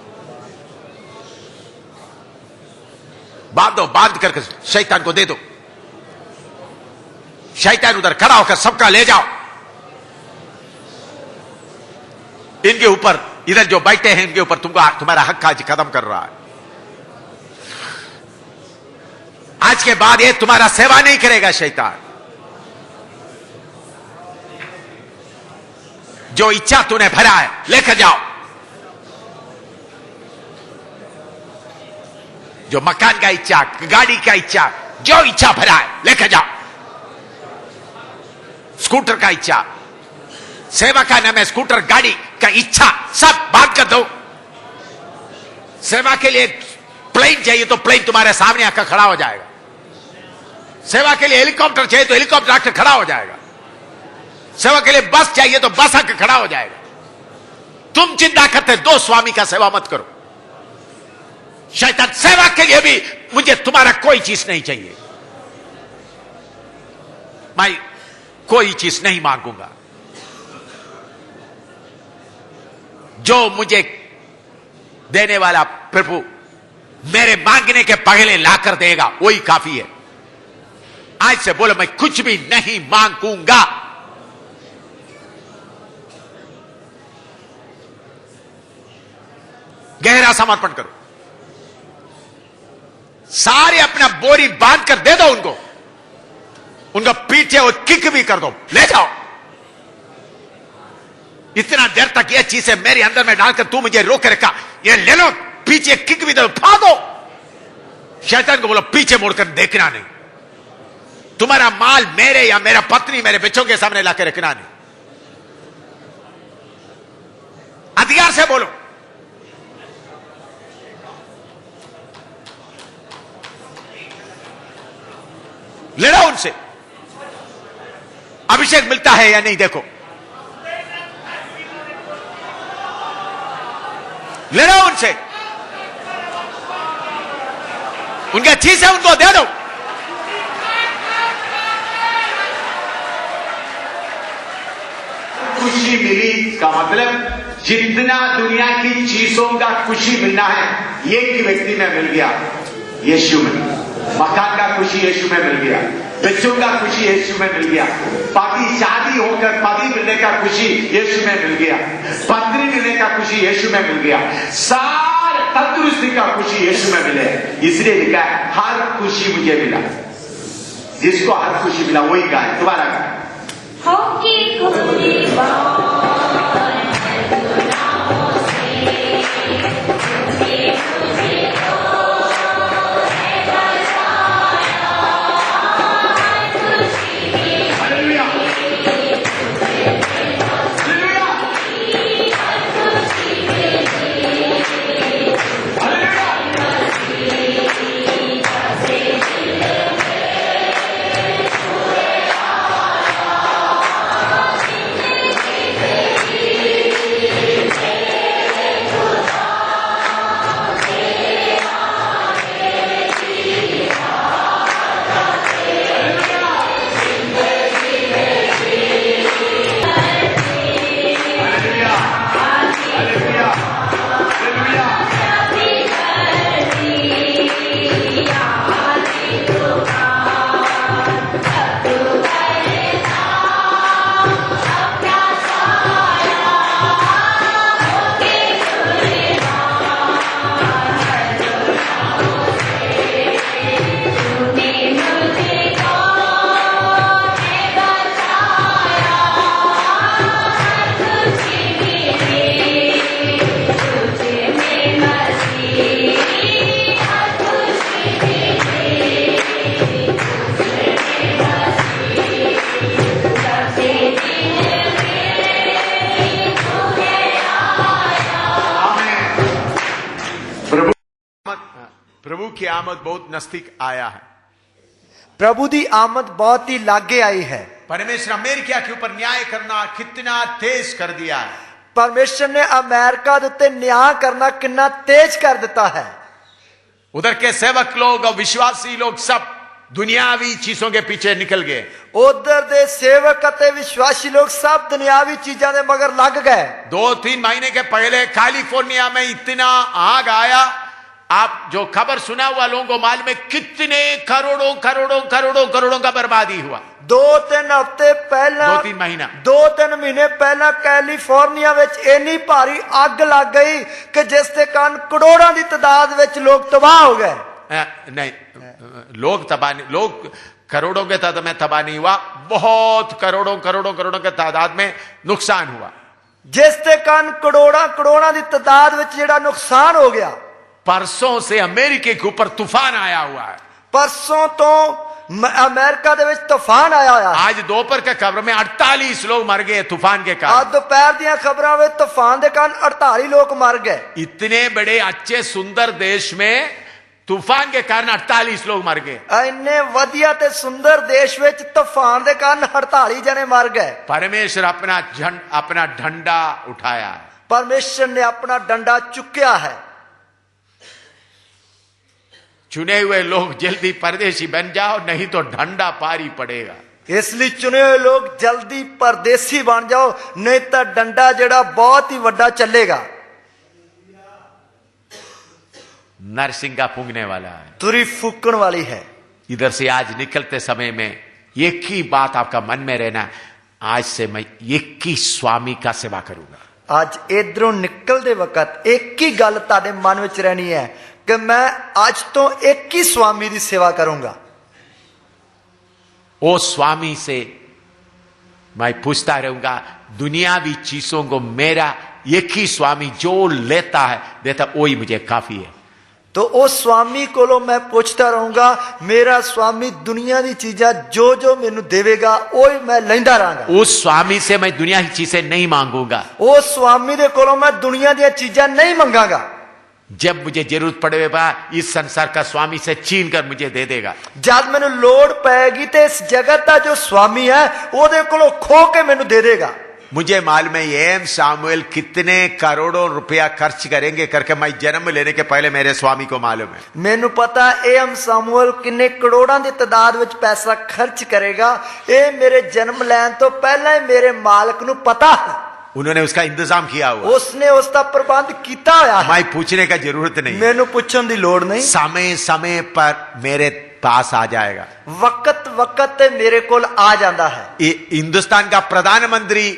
बांध करके शैतान को दे दो। शैतान उधर खड़ा होकर सबका ले जाओ। इनके ऊपर, इधर जो बैठे हैं इनके ऊपर तुम्हारा हक आज खत्म कर रहा है। आज के बाद ये तुम्हारा सेवा नहीं करेगा शैतान। जो इच्छा तूने भरा है लेकर जाओ। जो मकान का इच्छा, गाड़ी का इच्छा, जो इच्छा भरा है लेकर जाओ। स्कूटर का इच्छा, सेवा का नाम है स्कूटर, गाड़ी का इच्छा सब बात कर दो। सेवा के लिए प्लेन चाहिए तो प्लेन तुम्हारे सामने आकर खड़ा हो जाएगा। सेवा के लिए हेलीकॉप्टर चाहिए तो हेलीकॉप्टर आकर खड़ा हो जाएगा। सेवा के लिए बस चाहिए तो बस आकर खड़ा हो जाएगा। तुम चिंता करते दो स्वामी का सेवा मत करो। शैतान सेवा के लिए भी मुझे तुम्हारा कोई चीज नहीं चाहिए, मैं कोई चीज नहीं मांगूंगा। जो मुझे देने वाला प्रभु मेरे मांगने के पहले लाकर देगा वही काफी है। आज से बोलो मैं कुछ भी नहीं मांगूंगा। गहरा समर्पण करो। सारे अपना बोरी बांध कर दे दो उनको। उनका पीछे और किक भी कर दो, ले जाओ। इतना देर तक ये चीजें मेरे अंदर में डालकर तू मुझे रोक रखा, ये ले लो, पीछे किक भी दो, उठा दो। शैतान को बोलो पीछे मुड़कर देखना नहीं। तुम्हारा माल मेरे या मेरा पत्नी मेरे बच्चों के सामने लाकर रखना नहीं। अधिकार से बोलो। लड़ो उनसे। अभिषेक मिलता है या नहीं देखो। लड़ो उनसे। उनका चीज है उनको दे दो। खुशी मिली का मतलब जितना दुनिया की चीजों का खुशी मिलना है एक व्यक्ति में मिल गया, यीशु में। मकान का खुशी यीशु में मिल गया, बच्चों का खुशी यीशु में मिल गया, पति शादी होकर पति मिलने का खुशी यीशु में मिल गया, पत्नी मिलने का खुशी यीशु में मिल गया, सारे तंदुरुस्ती का खुशी यीशु में मिले। इसलिए लिखा है हर खुशी मुझे मिला। जिसको हर खुशी मिला वही गाय दोबारा गाय। प्रभु की आमद बहुत नजदीक आया है। प्रभु की आमद बहुत ही लागे आई है। परमेश्वर अमेरिका के ऊपर न्याय करना कितना तेज कर दिया है। परमेश्वर ने अमेरिका के उत्ते न्याय करना कितना तेज कर देता है। उधर के सेवक लोग और विश्वासी लोग सब दुनियावी चीजों के पीछे निकल गए। उधर दे सेवक अते विश्वासी लोग सब दुनियावी चीजों के मगर लग गए। 2-3 महीने के पहले कैलिफोर्निया में इतना आग आया, आप जो खबर सुना हुआ लोगों को मालूम है कितने करोड़ों करोड़ों करोड़ों करोड़ों का बर्बादी हुआ। 2-3 हफ्ते पहला 2-3 महीना 2-3 महीने पहला कैलिफोर्निया विच इन्नी भारी अग लग गई कि जिस दे कारण करोड़ों की तादाद विच लोग तबाह हो गए। नहीं, लोग तबाह नहीं, लोग करोड़ों के तादाद में तबाह नहीं हुआ, बहुत करोड़ों करोड़ों करोड़ों के तादाद में नुकसान हुआ, जिस दे कारण करोड़ों की तादाद विच जिहड़ा नुकसान हो गया। परसों से अमेरिका के ऊपर तूफान आया हुआ है। परसों तो अमेरिका दे विच तूफान आया हुआ है। आज दोपहर के खबर में 48 लोग मर गए तूफान के कारण। आज दोपहर दी खबरों में तूफान के कारण 48 लोग मर गए। इतने बड़े अच्छे सुंदर देश में तूफान के कारण 48 लोग मर गए। इन्ने वधिया ते सुंदर देश विच तूफान के कारण 48 जने मर गए। परमेश्वर अपना डंडा उठाया है। परमेश्वर ने अपना डंडा चुक्या है। चुने हुए लोग जल्दी परदेशी बन जाओ, नहीं तो डंडा पारी पड़ेगा। इसलिए चुने हुए लोग जल्दी परदेसी बन जाओ, नहीं तो डंडा जड़ा बहुत ही बड़ा चलेगा। नरसिंगा फूंकने वाला है, तुरी फूकन वाली है। इधर से आज निकलते समय में एक ही बात आपका मन में रहना, आज से मैं एक ही स्वामी का सेवा करूंगा। आज इधरों निकलते वक्त एक ही गल तारे मन में रहनी है कि मैं आज तो एक ही स्वामी की सेवा करूंगा। ओ स्वामी से मैं पूछता रहूंगा, दुनियावी चीजों को मेरा एक ही स्वामी जो लेता है देता, वही मुझे काफी है। तो उस स्वामी को मैं पूछता रहूंगा, मेरा स्वामी दुनिया की चीजा जो जो मैनू देवेगा वही मैं लेंदा रहूंगा। उस स्वामी से मैं दुनिया की चीजें नहीं मांगूंगा। उस स्वामी दे कोलों मैं दुनिया दी चीजा नहीं मंगांगा। जब मुझे जरूरत पड़ेगा इस संसार का स्वामी से छीन कर मुझे दे देगा। जब मैनू लोड़ पैगी तो इस जगत का जो स्वामी है ओदे कोलों खो के मैनू दे देगा। मुझे मालूम है एम सामुएल कितने करोड़ों रुपया खर्च करेंगे करके मैं जन्म लेने के पहले मेरे स्वामी को मालूम है। मैनू पता एम सामुएल किन्ने करोड़ों की तादाद विच पैसा खर्च करेगा, ये मेरे जन्म लैन तो पहला ही मेरे मालिक नू पता है। उन्होंने उसका इंतजाम किया हुआ, उसने उसका प्रबंध किया हुआ है। मैं पूछने का जरूरत नहीं, मैनू पूछन की लोड़ नहीं। समय समय पर मेरे पास आ जाएगा, वक्त वक्त मेरे कोल आ जाता है। हिंदुस्तान का प्रधानमंत्री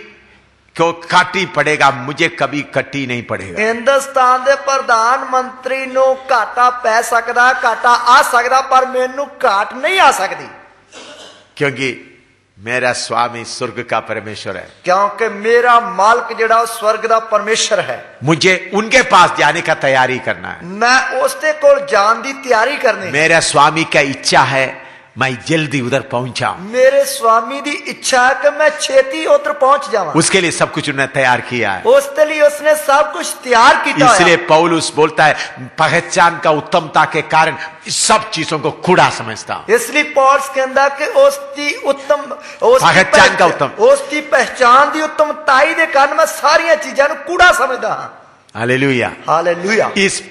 को काटी पड़ेगा, मुझे कभी कटी नहीं पड़ेगा। हिंदुस्तान के प्रधानमंत्री नो घाटा पै सकता, घाटा आ सकता, पर मैनू घाट नहीं आ सकती, क्योंकि मेरा स्वामी स्वर्ग का परमेश्वर है। क्योंकि मेरा मालिक जड़ा स्वर्ग का परमेश्वर है। मुझे उनके पास जाने का तैयारी करना है, मैं उसके कोल जान की तैयारी करनी। मेरा स्वामी का इच्छा है मैं जल्दी उधर पहुंचा। मेरे स्वामी की इच्छा है कि मैं छेती उधर पहुंच जाऊं। उसके लिए सब कुछ उन्होंने तैयार किया है, उसके लिए उसने सब कुछ तैयार किया। इसलिए पौलुस बोलता है पहचान का उत्तमता के कारण सब चीजों को कूड़ा समझता हूं। इसलिए पौलुस कहता कि उसकी उत्तम पहचान का उत्तम, उसकी पहचान की उत्तमताई के कारण मैं सारी चीजों को कूड़ा समझता हूं। Hallelujah, hallelujah. इस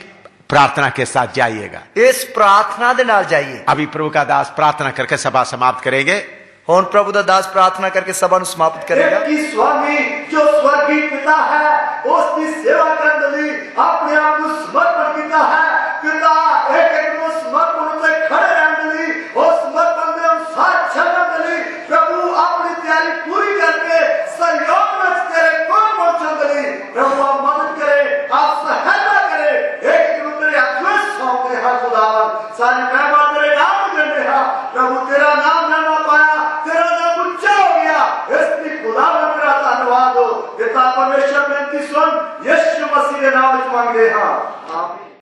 प्रार्थना के साथ जाइएगा, इस प्रार्थना के नाल जाइए। अभी प्रभु का दास प्रार्थना करके सभा समाप्त करेंगे। हुण प्रभु का दास प्रार्थना करके सभा समाप्त करेगा। स्वामी जो स्वर्गीय पिता है उसकी सेवा करने लिए अपने आप को समर्पण किया है। पिता एक एक को समर्पण से खड़े रहने लिए और समर्पण में अनुसार चलने लिए प्रभु अपनी तैयारी पूरी करके सहयोग में तेरे को पहुंचने लिए प्रभु आप मदद करें, आप सहायता करें। एक सारे मेहमान तेरे नाम लेने हैं प्रभु, तेरा नाम लेना पाया, तेरा नाम ऊंचा हो गया, इसलिए खुदा में तेरा धन्यवाद हो। पिता परमेश्वर बेनती सुन, यीशु मसीह के नाम में मांगते हैं।